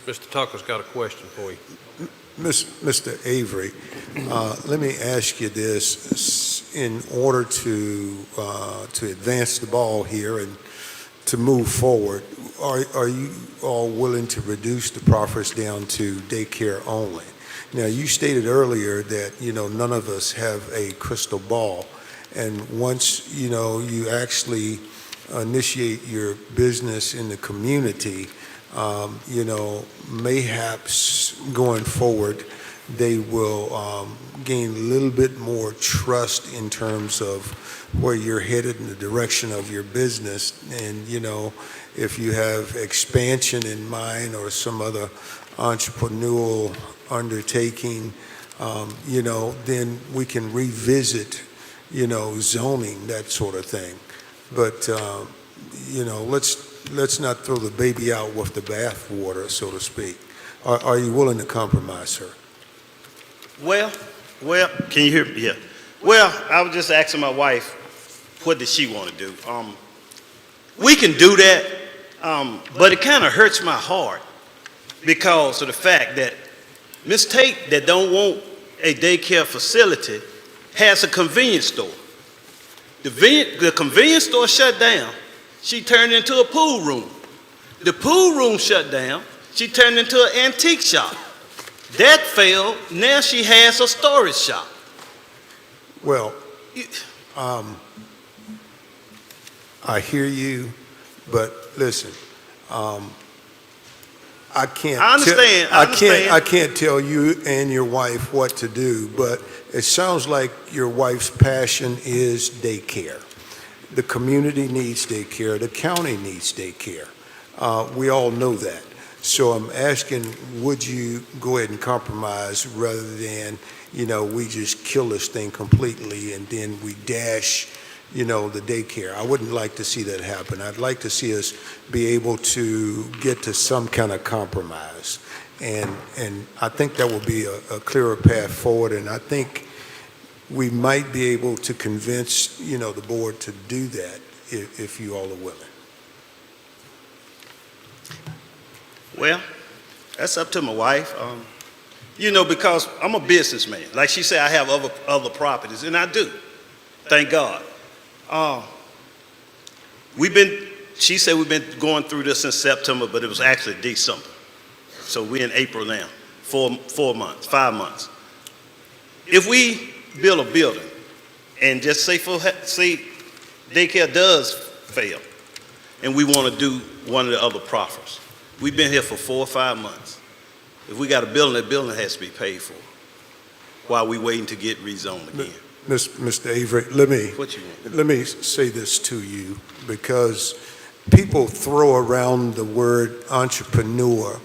Mr. Tucker's got a question for you.
Mr. Avery, let me ask you this. In order to advance the ball here and to move forward, are you all willing to reduce the proffers down to daycare only? Now, you stated earlier that, none of us have a crystal ball. And once, you actually initiate your business in the community, mayhaps going forward, they will gain a little bit more trust in terms of where you're headed in the direction of your business. And, if you have expansion in mind or some other entrepreneurial undertaking, then we can revisit, zoning, that sort of thing. But, let's not throw the baby out with the bathwater, so to speak. Are you willing to compromise, sir?
Well, can you hear me? Yeah. Well, I was just asking my wife, what does she want to do? We can do that, but it kind of hurts my heart because of the fact that Miss Tate, that don't want a daycare facility, has a convenience store. The convenience store shut down. she turned into a pool room. The pool room shut down. She turned into an antique shop. That failed. Now she has a storage shop.
Well, I hear you, but listen, I can't.
I understand.
I can't tell you and your wife what to do, but it sounds like your wife's passion is daycare. The community needs daycare. The county needs daycare. We all know that. So I'm asking, would you go ahead and compromise rather than, we just kill this thing completely and then we dash, the daycare? I wouldn't like to see that happen. I'd like to see us be able to get to some kind of compromise. And I think that will be a clearer path forward. And I think we might be able to convince, the board to do that if you all are willing.
Well, that's up to my wife. Because I'm a businessman. Like she said, I have other properties, and I do. Thank God. She said we've been going through this since September, but it was actually December. So we're in April now, 5 months. If we build a building, and just say daycare does fail, and we want to do one of the other proffers. We've been here for 4 or 5 months. If we got a building, that building has to be paid for while we waiting to get rezoned again.
Mr. Avery, let me say this to you, because people throw around the word entrepreneur.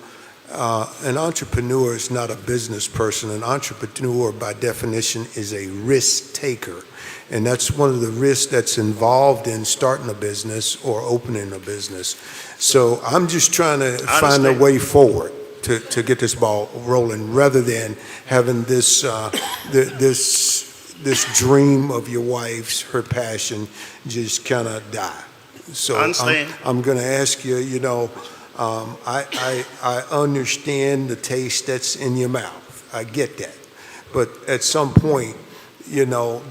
An entrepreneur is not a business person. An entrepreneur, by definition, is a risk taker. And that's one of the risks that's involved in starting a business or opening a business. So I'm just trying to find a way forward to get this ball rolling, rather than having this this dream of your wife's, her passion, just kind of die. So I'm going to ask you, I understand the taste that's in your mouth. I get that. But at some point,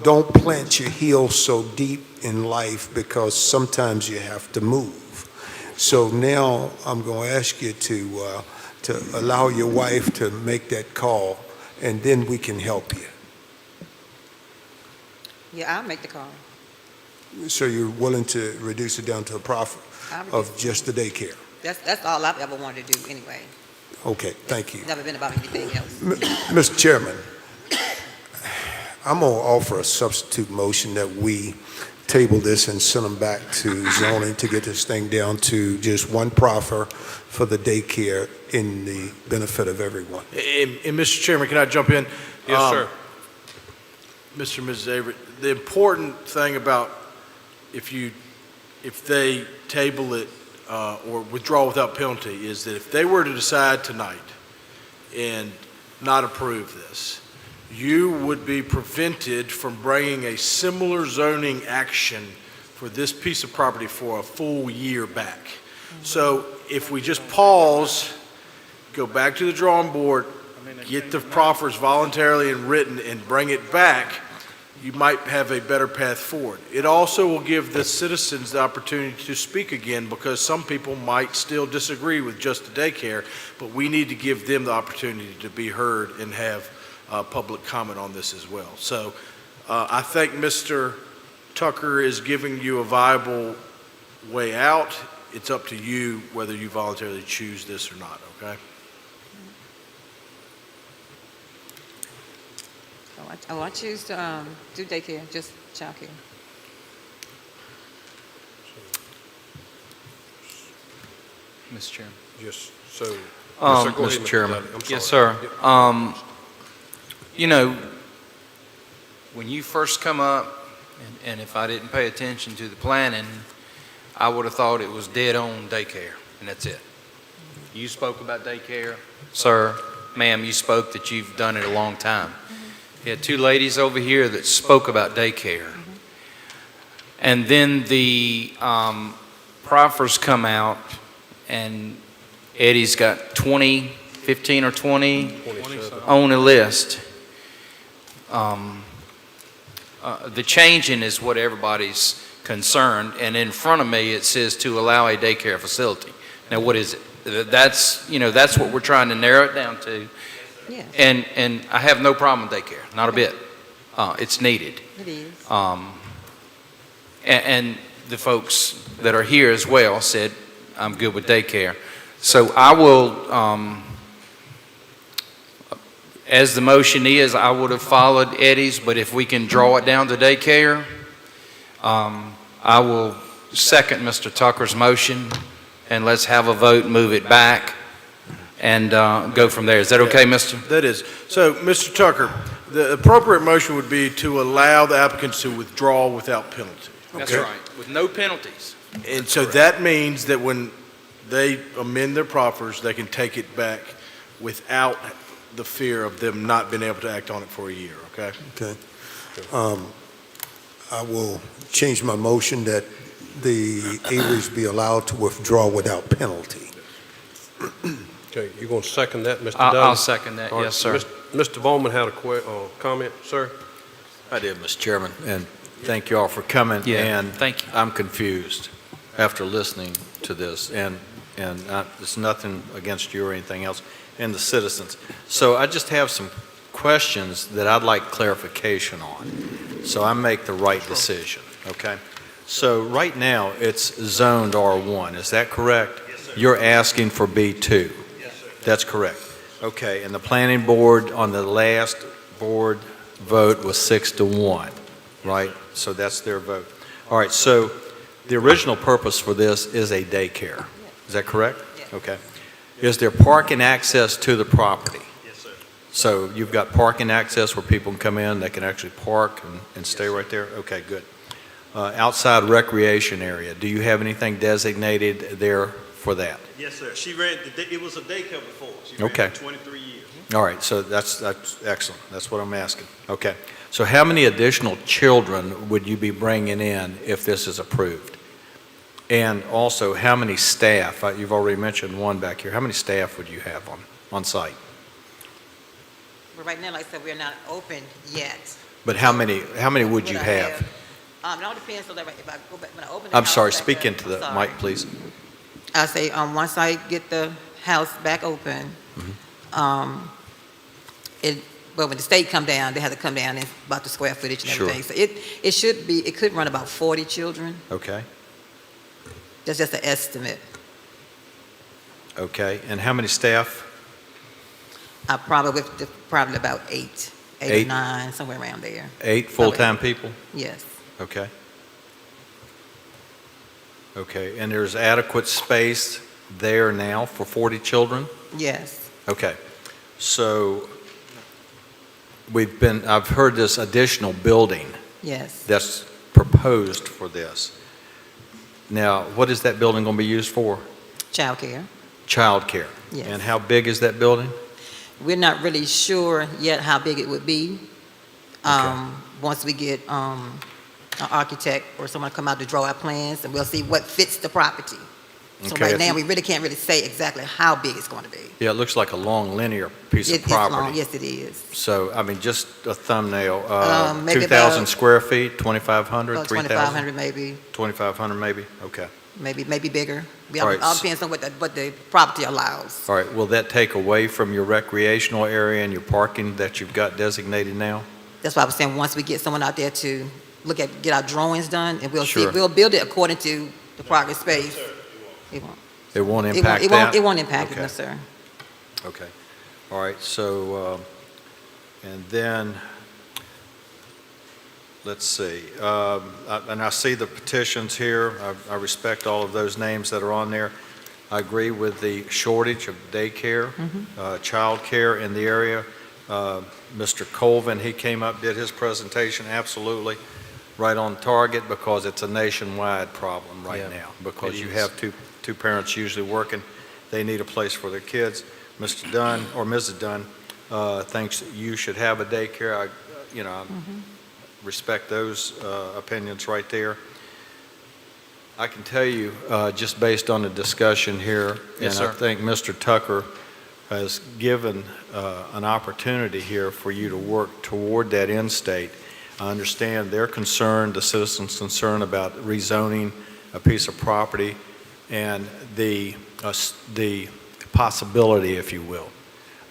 don't plant your heels so deep in life, because sometimes you have to move. So now I'm going to ask you to allow your wife to make that call, and then we can help you.
Yeah, I'll make the call.
So you're willing to reduce it down to a profit of just the daycare?
That's all I've ever wanted to do anyway.
Okay, thank you.
It's never been about anything else.
Mr. Chairman, I'm going to offer a substitute motion that we table this and send them back to zoning to get this thing down to just one proffer for the daycare in the benefit of everyone.
And Mr. Chairman, can I jump in?
Yes, sir.
Mr. and Mrs. Avery, the important thing about if they table it or withdraw without penalty is that if they were to decide tonight and not approve this, you would be prevented from bringing a similar zoning action for this piece of property for a full year back. So if we just pause, go back to the drawing board, get the proffers voluntarily and written, and bring it back, you might have a better path forward. It also will give the citizens the opportunity to speak again, because some people might still disagree with just the daycare, but we need to give them the opportunity to be heard and have public comment on this as well. So I think Mr. Tucker is giving you a viable way out. It's up to you whether you voluntarily choose this or not, okay?
I choose to do daycare, just childcare.
Mr. Chairman.
Yes, so.
Mr. Chairman. Yes, sir. When you first come up, and if I didn't pay attention to the planning, I would have thought it was dead on daycare, and that's it. You spoke about daycare, sir, ma'am, you spoke that you've done it a long time. You had two ladies over here that spoke about daycare. And then the proffers come out, and Eddie's got 15 or 20 on the list. The changing is what everybody's concerned, and in front of me, it says to allow a daycare facility. Now, what is it? That's, that's what we're trying to narrow it down to.
Yes.
And I have no problem with daycare, not a bit. It's needed.
It is.
And the folks that are here as well said, I'm good with daycare. So I will, as the motion is, I would have followed Eddie's, but if we can draw it down to daycare, I will second Mr. Tucker's motion, and let's have a vote, move it back, and go from there. Is that okay, Mr.?
That is. So, Mr. Tucker, the appropriate motion would be to allow the applicants to withdraw without penalty.
That's
okay?
right, with no penalties.
And so that means that when they amend their proffers, they can take it back without the fear of them not being able to act on it for a year, okay?
Okay. I will change my motion that the Averys be allowed to withdraw without penalty.
Okay, you going to second that, Mr. Dunn?
I'll second that,
All right,
yes, sir.
Mr. Bowman had a comment, sir?
I did, Mr. Chairman, and thank you all for coming.
Yeah,
and
thank you.
I'm confused after listening to this, and it's nothing against you or anything else, and the citizens. So I just have some questions that I'd like clarification on, so I make the right decision, okay? So right now, it's zoned R1, is that correct?
Yes, sir.
You're asking for B2?
Yes, sir.
That's correct. Okay, and the planning board on the last board vote was 6-1, right? So that's their vote. All right, so the original purpose for this is a daycare. Is that correct?
Yes.
Okay. Is there parking access to the property?
Yes, sir.
So you've got parking access where people can come in, they can actually park and stay right there? Okay, good. Outside recreation area, do you have anything designated there for that?
Yes, sir. She ran, it was a daycare before. She ran
Okay.
for 23 years.
All right, so that's excellent. That's what I'm asking. Okay. So how many additional children would you be bringing in if this is approved? And also, how many staff? You've already mentioned one back here. How many staff would you have on site?
But right now, like I said, we're not open yet.
But how many would you have?
It all depends on that. If I go back, when I open the
I'm
house
sorry,
back
speak
up,
into the
I'm sorry.
mic, please.
I say, once I get the house back open, well, when the state come down, they have to come down and about the square footage and
Sure.
everything. So it could run about 40 children.
Okay.
That's just an estimate.
Okay. And how many staff?
Probably about eight
Eight?
or nine, somewhere around there.
8 full-time people?
Yes.
Okay. Okay, and there's adequate space there now for 40 children?
Yes.
Okay, so I've heard this additional building
Yes.
that's proposed for this. Now, what is that building going to be used for?
Childcare.
Childcare.
Yes.
And how big is that building?
We're not really sure yet how big it would be. Once we get an architect or someone to come out to draw our plans, and we'll see what fits the property. So
Okay,
right
if
now,
you-
we really can't really say exactly how big it's going to be.
Yeah, it looks like a long linear piece of
It's long,
property.
yes, it is.
So, I mean, just a thumbnail,
Maybe
2,000
about-
square feet, 2,500,
About
3,000?
2,500 maybe,
2,500 maybe? Okay.
maybe bigger.
All right,
All depends on what the property allows.
All right, will that take away from your recreational area and your parking that you've got designated now?
That's why I was saying, once we get someone out there to get our drawings done, and we'll see,
Sure.
we'll build it according to the progress space. It won't.
It won't
It
impact
won't,
that?
it won't impact it,
Okay.
no, sir.
Okay. All right, so, and then, let's see, and I see the petitions here. I respect all of those names that are on there. I agree with the shortage of daycare, childcare in the area. Mr. Colvin, he came up, did his presentation, absolutely right on target, because it's a nationwide problem right now, because you have two parents usually working. They need a place for their kids. Mr. Dunn, or Mrs. Dunn, thinks that you should have a daycare. I respect those opinions right there. I can tell you, just based on the discussion here,
Yes,
and I
sir.
think Mr. Tucker has given an opportunity here for you to work toward that end state. I understand their concern, the citizens' concern about rezoning a piece of property and the possibility, if you will,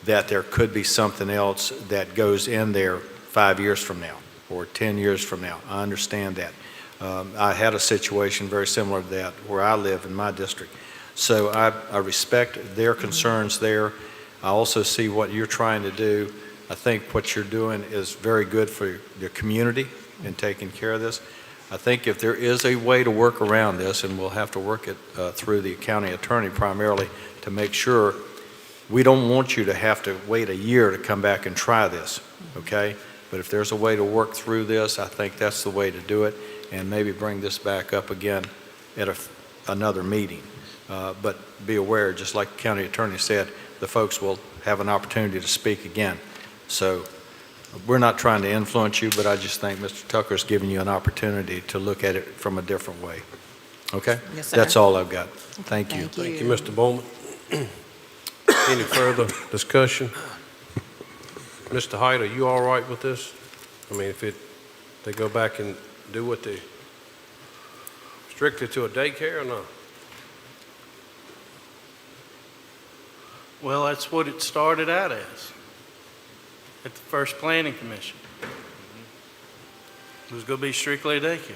that there could be something else that goes in there 5 years from now or 10 years from now. I understand that. I had a situation very similar to that where I live in my district. So I respect their concerns there. I also see what you're trying to do. I think what you're doing is very good for the community in taking care of this. I think if there is a way to work around this, and we'll have to work it through the county attorney primarily to make sure, we don't want you to have to wait a year to come back and try this, okay? But if there's a way to work through this, I think that's the way to do it, and maybe bring this back up again at another meeting. But be aware, just like the county attorney said, the folks will have an opportunity to speak again. So we're not trying to influence you, but I just think Mr. Tucker's giving you an opportunity to look at it from a different way. Okay?
Yes, sir.
That's all I've got. Thank you.
Thank you, Mr. Bowman. Any further discussion? Mr. Hyde, are you all right with this? I mean, if they go back and do what they, strictly to a daycare or not?
Well, that's what it started out as at the first planning commission. It was going to be strictly a daycare.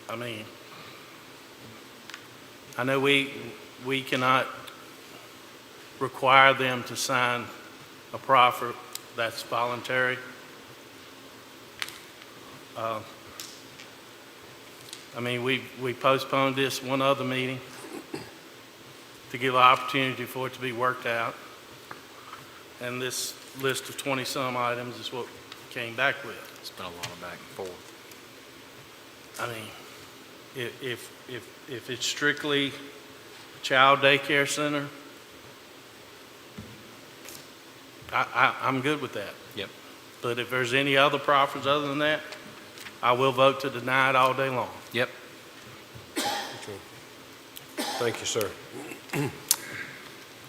I mean, I know we cannot require them to sign a proffer that's voluntary. I mean, we postponed this one other meeting to give an opportunity for it to be worked out. And this list of 20-some items is what we came back with.
It's been a lot of back and forth.
I mean, if it's strictly a child daycare center, I'm good with that.
Yep.
But if there's any other proffers other than that, I will vote to deny it all day long.
Yep.
Thank you, sir.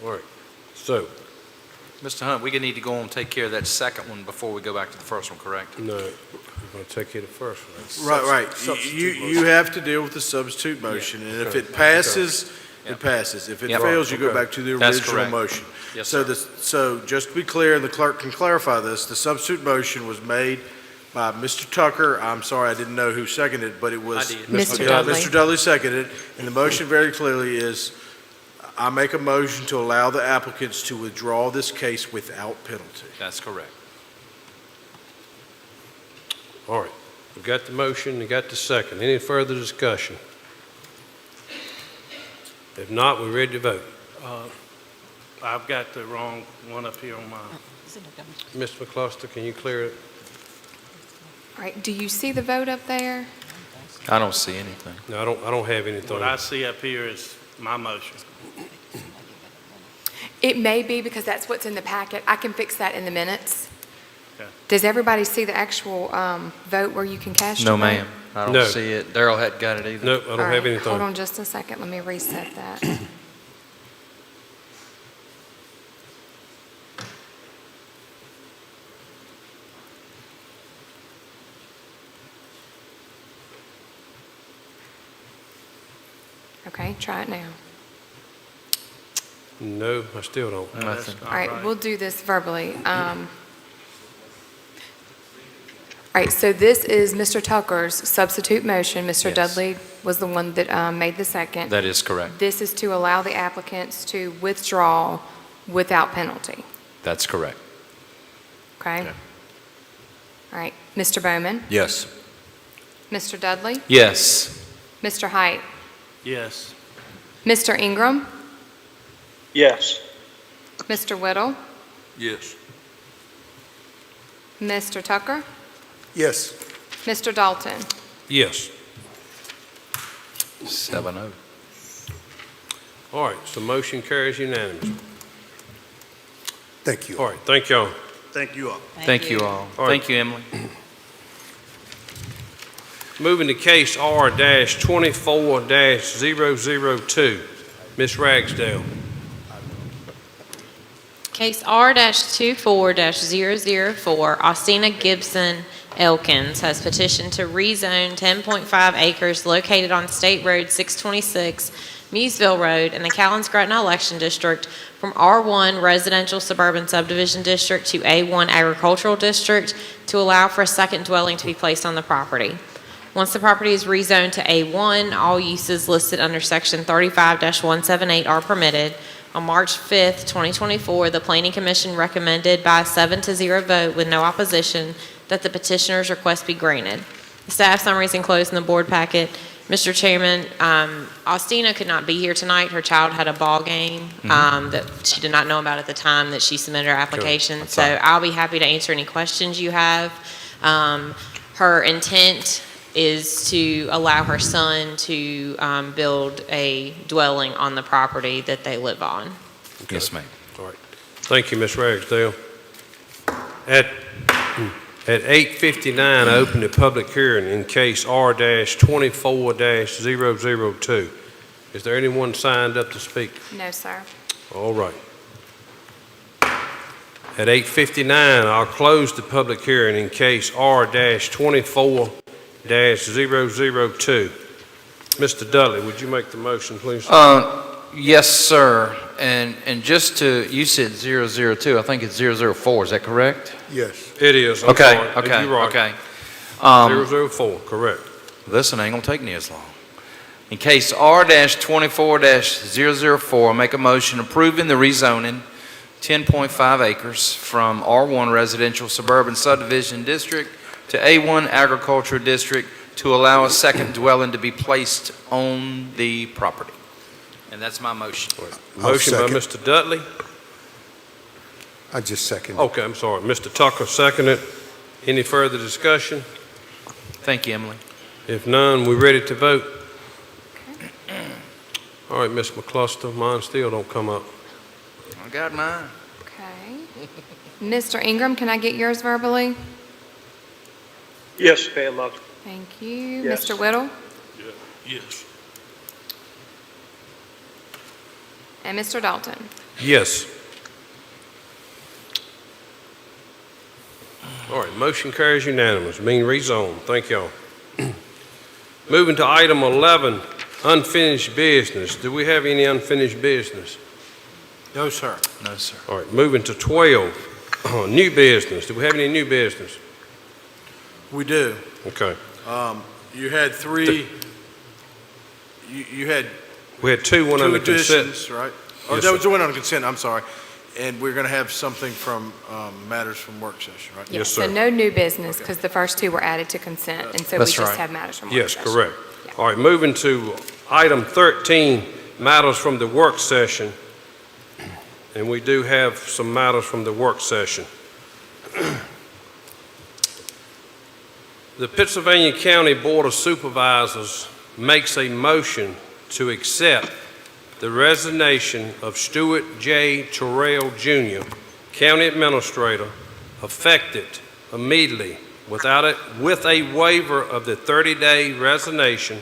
All right, so.
Mr. Hunt, we need to go on and take care of that second one before we go back to the first one, correct?
No, we're going to take care of the first one.
Right. You have to deal with the substitute motion, and if it passes, it passes. If it fails, you go back to the
That's
original
correct.
motion.
Yes,
So
sir.
so just to be clear, and the clerk can clarify this, the substitute motion was made by Mr. Tucker. I'm sorry, I didn't know who seconded it, but it was.
I did.
Mr. Dudley.
Mr. Dudley seconded it, and the motion very clearly is, I make a motion to allow the applicants to withdraw this case without penalty.
That's correct.
All right, we got the motion, we got the second. Any further discussion? If not, we're ready to vote.
I've got the wrong one up here on mine.
Mr. McCluster, can you clear it?
All right, do you see the vote up there?
I don't see anything.
No, I don't have anything.
What I see up here is my motion.
It may be because that's what's in the packet. I can fix that in the minutes.
Okay.
Does everybody see the actual vote where you can cast
No,
your vote?
ma'am. I don't
No.
see it. Darrell hadn't got it either.
Nope, I don't
All
have
right,
anything.
hold on just a second. Let me reset that. Okay, try it now.
No, I still don't.
No, that's
Nothing.
not
All right,
right.
we'll do this verbally. All right, so this is Mr. Tucker's substitute motion. Mr.
Yes.
Dudley was the one that made the second.
That is correct.
This is to allow the applicants to withdraw without penalty,
That's correct.
okay?
Okay.
All right, Mr. Bowman,
Yes.
Mr. Dudley,
Yes.
Mr. Height,
Yes.
Mr. Ingram,
Yes.
Mr. Whittle,
Yes.
Mr. Tucker,
Yes.
Mr. Dalton.
Yes.
7-0.
All right, so motion carries unanimously.
Thank you.
All right, thank y'all.
Thank you all.
Thank you all.
All right.
Thank you, Emily.
Moving to case R-24-002, Ms. Ragsdale.
Case R-24-004, Austina Gibson Elkins has petitioned to rezone 10.5 acres located on State Road 626, Museville Road in the Callens-Gretna Election District from R1 Residential Suburban Subdivision District to A1 Agricultural District to allow for a second dwelling to be placed on the property. Once the property is rezoned to A1, all uses listed under Section 35-178 are permitted. On March 5th, 2024, the Planning Commission recommended by a 7-0 vote with no opposition that the petitioner's request be granted. The staff summary is enclosed in the board packet. Mr. Chairman, Austina could not be here tonight. Her child had a ball game that she did not know about at the time that she submitted her application. So I'll be happy to answer any questions you have. Her intent is to allow her son to build a dwelling on the property that they live on.
Okay.
Yes, ma'am.
All right. Thank you, Ms. Ragsdale. At 8:59, I open the public hearing in case R-24-002. Is there anyone signed up to speak?
No, sir.
All right. At 8:59, I'll close the public hearing in case R-24-002. Mr. Dudley, would you make the motion, please?
Yes, sir. And just to, you said 002, I think it's 004, is that correct?
Yes.
It is. I'm
Okay,
sorry.
okay,
You're right.
okay.
004, correct.
Listen, ain't gonna take me as long. In case R-24-004, make a motion approving the rezoning 10.5 acres from R1 Residential Suburban Subdivision District to A1 Agricultural District to allow a second dwelling to be placed on the property. And that's my motion.
Motion by
second.
Mr. Dudley.
I just second.
Okay, I'm sorry. Mr. Tucker seconded. Any further discussion?
Thank you, Emily.
If none, we ready to vote? All right, Ms. McCluster, mine still don't come up.
I got mine.
Okay. Mr. Ingram, can I get yours verbally?
Yes, ma'am.
Thank you.
Yes.
Mr. Whittle?
Yes.
And Mr. Dalton?
Yes. All right, motion carries unanimous, being rezoned. Thank y'all. Moving to item 11, unfinished business. Do we have any unfinished business?
No, sir.
No, sir.
All right, moving to 12, new business. Do we have any new business?
We do.
Okay.
You had three, you had
We had two, one
two
under consent.
additions, right? Oh,
Yes,
that was
sir.
the one on consent, I'm sorry. And we're going to have something from matters from work session, right?
Yes,
So
sir.
no new business, because the first two were added to consent, and so we
That's
just
right.
have matters from work
Yes,
session.
correct. All right, moving to item 13, matters from the work session. And we do have some matters from the work session. The Pennsylvania County Board of Supervisors makes a motion to accept the resignation of Stuart J. Terrell, Jr., County Administrator, effective immediately with a waiver of the 30-day resignation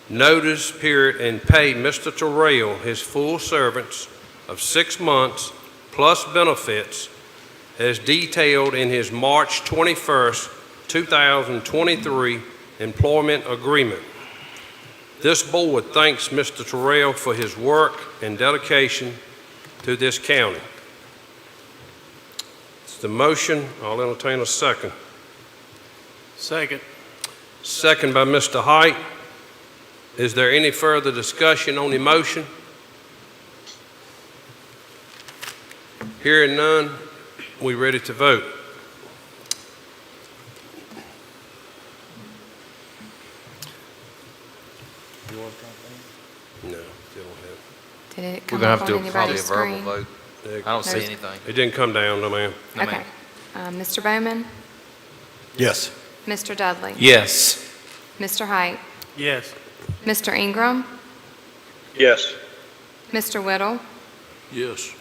notice period and pay Mr. Terrell his full servance of 6 months plus benefits as detailed in his March 21st, 2023 employment agreement. This board thanks Mr. Terrell for his work and dedication to this county. It's the motion. I'll entertain a second.
Second.
Second by Mr. Height. Is there any further discussion on the motion? Hearing none, we ready to vote. No, still don't have
Did it
We're
come
going
up
to
on
have to do probably a
anybody's
verbal
screen?
vote.
it.
I don't see
There's-
anything.
It didn't come down, no, ma'am.
No, ma'am.
Okay. Mr. Bowman?
Yes.
Mr. Dudley?
Yes.
Mr. Height?
Yes.
Mr. Ingram?
Yes.
Mr. Whittle?
Yes.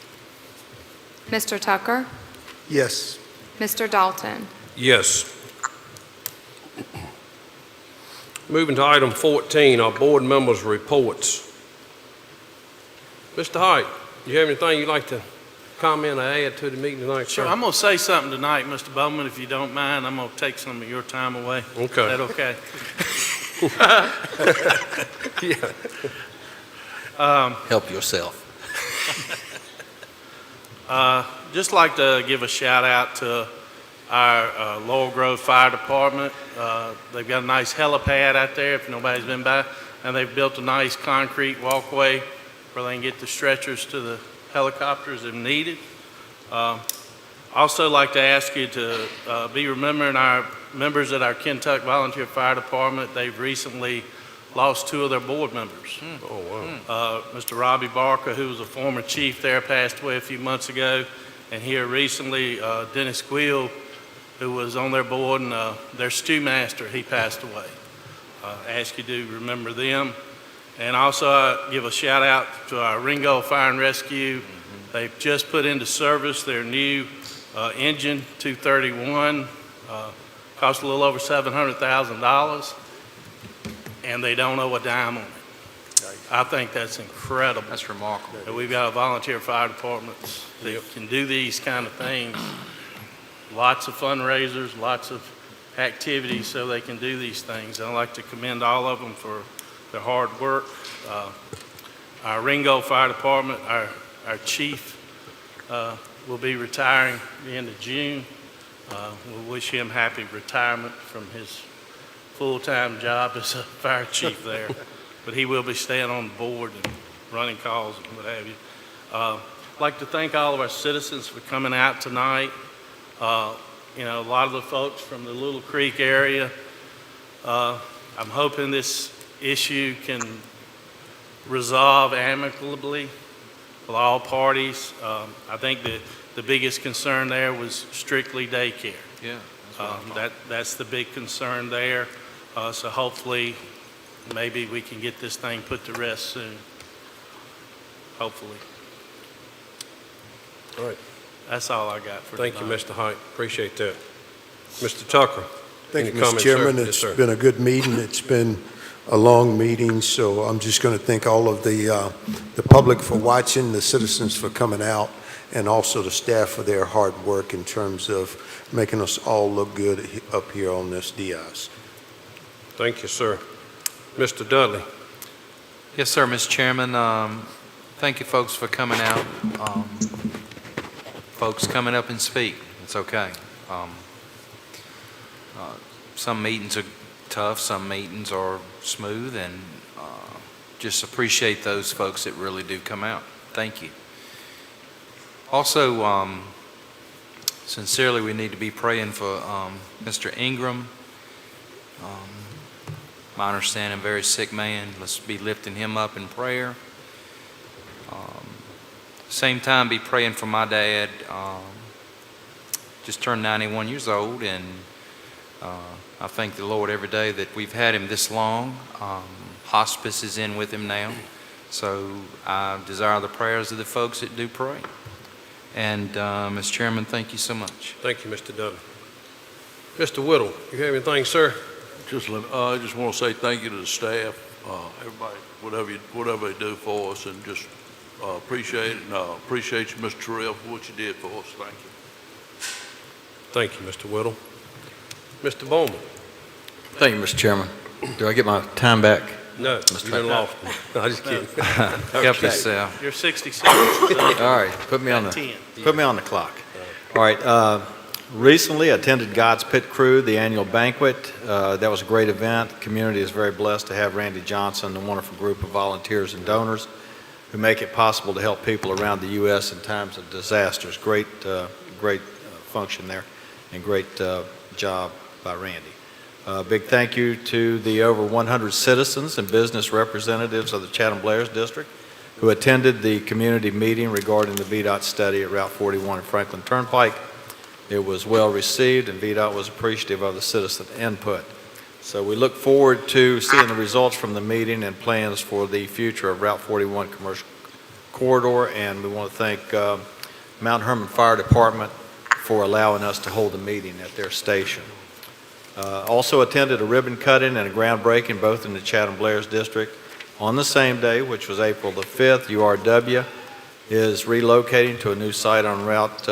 Mr. Tucker?
Yes.
Mr. Dalton?
Yes. Moving to item 14, our board members' reports. Mr. Height, you have anything you'd like to comment or add to the meeting tonight, sir?
Sure, I'm going to say something tonight, Mr. Bowman, if you don't mind. I'm going to take some of your time away.
Okay.
Is that okay?
Yeah.
Help yourself.
Just like to give a shout out to our Laurel Grove Fire Department. They've got a nice helipad out there if nobody's been by, and they've built a nice concrete walkway where they can get the stretchers to the helicopters if needed. Also like to ask you to be remembering our members at our Kentucky Volunteer Fire Department. They've recently lost 2 of their board members.
Oh, wow.
Mr. Robbie Barker, who was a former chief there, passed away a few months ago. And here recently, Dennis Quill, who was on their board, and their stew master, he passed away. Ask you to remember them. And also give a shout out to our Ringo Fire and Rescue. They've just put into service their new engine, 231, cost a little over $700,000, and they don't owe a dime on it. I think that's incredible.
That's remarkable.
And we've got a volunteer fire department that can do these kind of things. Lots of fundraisers, lots of activities so they can do these things. I'd like to commend all of them for their hard work. Our Ringo Fire Department, our chief will be retiring at the end of June. We'll wish him happy retirement from his full-time job as a fire chief there. But he will be staying on the board and running calls and what have you. I'd like to thank all of our citizens for coming out tonight. A lot of the folks from the Little Creek area. I'm hoping this issue can resolve amicably with all parties. I think that the biggest concern there was strictly daycare.
Yeah.
That's the big concern there. So hopefully, maybe we can get this thing put to rest soon. Hopefully.
All right.
That's all I got for
Thank you,
tonight.
Mr. Height. Appreciate that. Mr. Tucker?
Thank
any
you, Mr.
comments, sir?
Chairman.
Yes,
It's
sir.
been a good meeting. It's been a long meeting, so I'm just going to thank all of the public for watching, the citizens for coming out, and also the staff for their hard work in terms of making us all look good up here on this dais.
Thank you, sir. Mr. Dudley?
Yes, sir, Mr. Chairman. Thank you, folks, for coming out. Folks coming up and speak. It's okay. Some meetings are tough, some meetings are smooth, and just appreciate those folks that really do come out. Thank you. Also, sincerely, we need to be praying for Mr. Ingram. My understanding, very sick man. Let's be lifting him up in prayer. Same time, be praying for my dad. Just turned 91 years old, and I thank the Lord every day that we've had him this long. Hospice is in with him now, so I desire the prayers of the folks that do pray. And Mr. Chairman, thank you so much.
Thank you, Mr. Dudley. Mr. Whittle, you have anything, sir?
I just want to say thank you to the staff, everybody, whatever they do for us, and just appreciate it, and appreciate you, Mr. Terrell, for what you did for us. Thank you.
Thank you, Mr. Whittle. Mr. Bowman?
Thank you, Mr. Chairman. Do I get my time back?
No, you done lost me. No, I'm just kidding.
Help yourself.
You're 60 seconds.
All right, put me on
Got
the
10.
put me on the clock. All right. Recently, I attended God's Pit Crew, the annual banquet. That was a great event. The community is very blessed to have Randy Johnson and a wonderful group of volunteers and donors who make it possible to help people around the U.S. in times of disasters. Great function there, and great job by Randy. Big thank you to the over 100 citizens and business representatives of the Chatham-Blairs District who attended the community meeting regarding the VDOT study at Route 41 and Franklin Turnpike. It was well received, and VDOT was appreciative of the citizen input. So we look forward to seeing the results from the meeting and plans for the future of Route 41 commercial corridor, and we want to thank Mount Hermon Fire Department for allowing us to hold a meeting at their station. Also attended a ribbon cutting and a groundbreaking both in the Chatham-Blairs District on the same day, which was April the 5th. URW is relocating to a new site on Route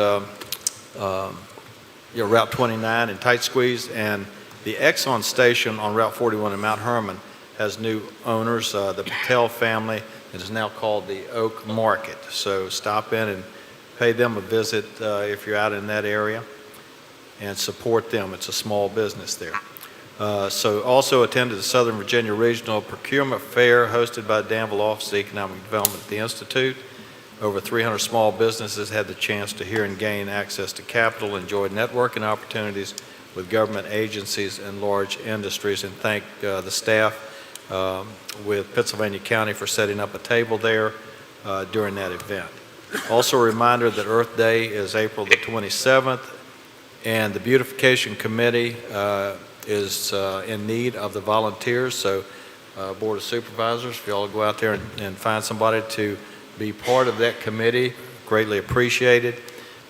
29 in Tight Squeeze, and the Exxon station on Route 41 in Mount Hermon has new owners, the Patel family. It is now called the Oak Market. So stop in and pay them a visit if you're out in that area, and support them. It's a small business there. So also attended the Southern Virginia Regional Procurement Fair hosted by the Danville Office of Economic Development at the Institute. Over 300 small businesses had the chance to hear and gain access to capital, enjoyed networking opportunities with government agencies and large industries, and thank the staff with Pennsylvania County for setting up a table there during that event. Also a reminder that Earth Day is April the 27th, and the Beautification Committee is in need of the volunteers. So Board of Supervisors, if you all go out there and find somebody to be part of that committee, greatly appreciated.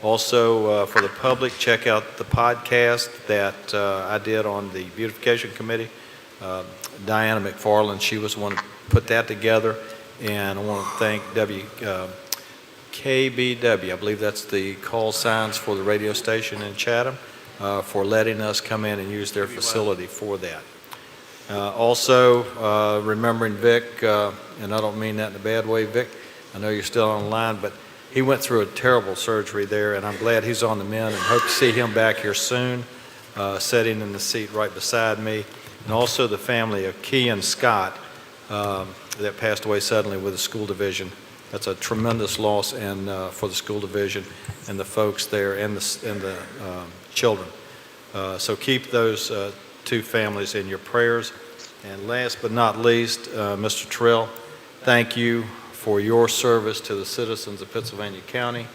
Also, for the public, check out the podcast that I did on the Beautification Committee. Diana McFarland, she was the one who put that together, and I want to thank KBW, I believe that's the call signs for the radio station in Chatham, for letting us come in and use their facility for that. Also, remembering Vic, and I don't mean that in a bad way, Vic, I know you're still on the line, but he went through a terrible surgery there, and I'm glad he's on the mend and hope to see him back here soon, sitting in the seat right beside me. And also the family of Kean Scott that passed away suddenly with the school division. That's a tremendous loss and for the school division and the folks there and the children. So keep those two families in your prayers. And last but not least, Mr. Terrell, thank you for your service to the citizens of Pennsylvania County,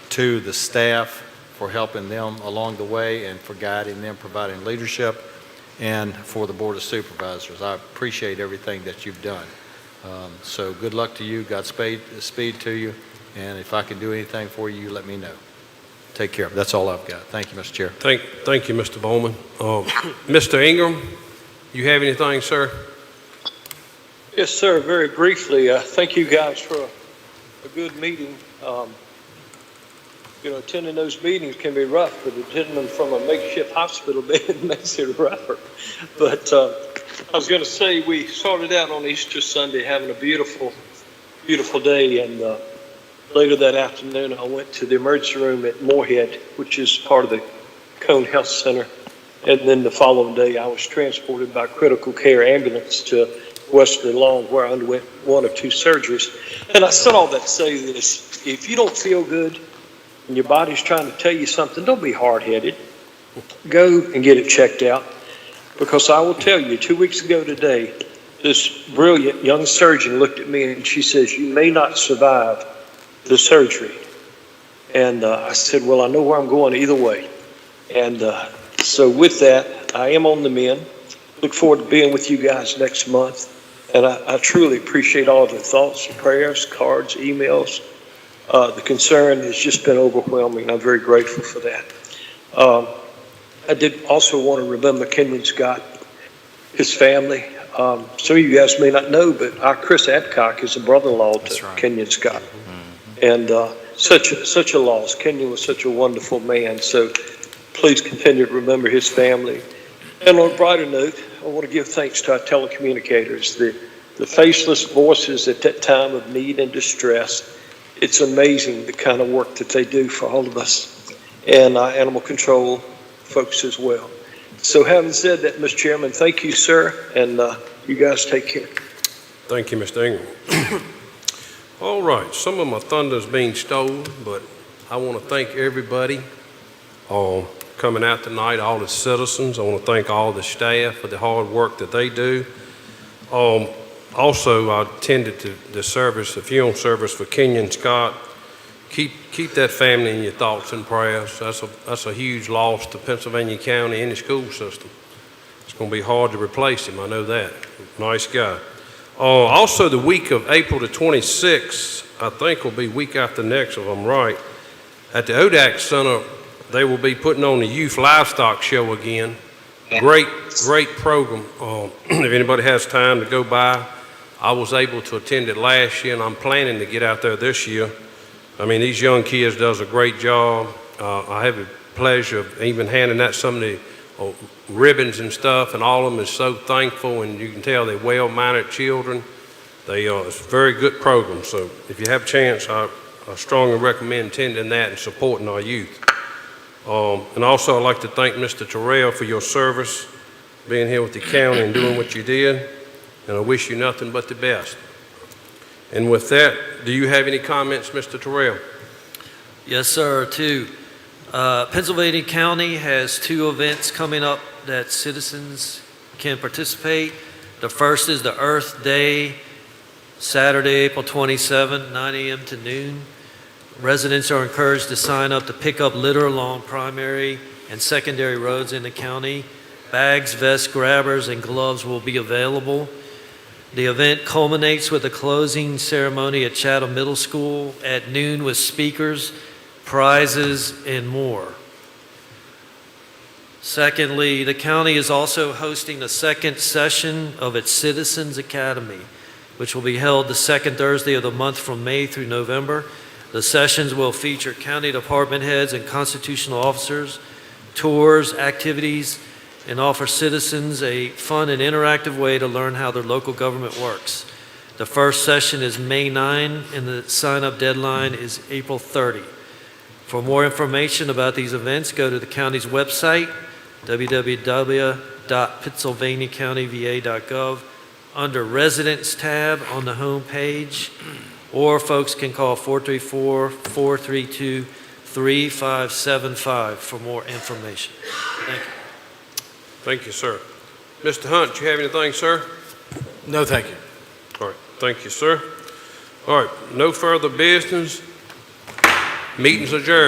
to the staff for helping them along the way and for guiding them, providing leadership, and for the Board of Supervisors. I appreciate everything that you've done. So good luck to you, Godspeed to you, and if I can do anything for you, let me know. Take care. That's all I've got. Thank you, Mr. Chair.
Thank you, Mr. Bowman. Mr. Ingram, you have anything, sir?
Yes, sir. Very briefly, thank you guys for a good meeting. Attending those meetings can be rough, but attending them from a makeshift hospital bed makes it rougher. But I was going to say, we started out on Easter Sunday having a beautiful, beautiful day, and later that afternoon I went to the emergency room at Moorhead, which is part of the Cone Health Center. And then the following day I was transported by critical care ambulance to Westerly Lawn, where I underwent one of two surgeries. And I said all that to say this: if you don't feel good and your body's trying to tell you something, don't be hard-headed. Go and get it checked out. Because I will tell you, 2 weeks ago today, this brilliant young surgeon looked at me and she says, "You may not survive the surgery." And I said, "Well, I know where I'm going either way." And so with that, I am on the mend. Look forward to being with you guys next month. And I truly appreciate all the thoughts, prayers, cards, emails. The concern has just been overwhelming. I'm very grateful for that. I did also want to remember Kenyon Scott, his family. Some of you guys may not know, but our Chris Adcock is a brother-in-law to Kenyon Scott. And such a loss. Kenyon was such a wonderful man. So please continue to remember his family. And on a brighter note, I want to give thanks to our telecommunicators, the faceless voices at that time of need and distress. It's amazing the kind of work that they do for all of us, and our animal control folks as well. So having said that, Mr. Chairman, thank you, sir, and you guys take care.
Thank you, Mr. Ingram. All right, some of my thunder's being stolen, but I want to thank everybody coming out tonight, all the citizens. I want to thank all the staff for the hard work that they do. Also, I attended the service, the funeral service for Kenyon Scott. Keep that family in your thoughts and prayers. That's a huge loss to Pennsylvania County and the school system. It's going to be hard to replace him, I know that. Nice guy. Also, the week of April the 26th, I think will be week after next, if I'm right, at the ODAC Center, they will be putting on the Youth Livestock Show again. Great program. If anybody has time to go by, I was able to attend it last year, and I'm planning to get out there this year. I mean, these young kids does a great job. I have the pleasure of even handing out some of the ribbons and stuff, and all of them is so thankful, and you can tell they're well-mannered children. It's a very good program, so if you have a chance, I strongly recommend attending that and supporting our youth. And also, I'd like to thank Mr. Terrell for your service, being here with the county and doing what you did, and I wish you nothing but the best. And with that, do you have any comments, Mr. Terrell?
Yes, sir, two. Pennsylvania County has two events coming up that citizens can participate. The first is the Earth Day, Saturday, April 27, 9 a.m. to noon. Residents are encouraged to sign up to pick up litter along primary and secondary roads in the county. Bags, vests, grabbers, and gloves will be available. The event culminates with a closing ceremony at Chatham Middle School at noon with speakers, prizes, and more. Secondly, the county is also hosting the second session of its Citizens Academy, which will be held the second Thursday of the month from May through November. The sessions will feature county department heads and constitutional officers, tours, activities, and offer citizens a fun and interactive way to learn how their local government works. The first session is May 9, and the sign-up deadline is April 30. For more information about these events, go to the county's website, www.pennsylvaniacountyva.gov, under Residents tab on the home page, or folks can call 434-432-3575 for more information. Thank you.
Thank you, sir. Mr. Hunt, do you have anything, sir?
No, thank you.
All right, thank you, sir. All right, no further business. Meeting's adjourned.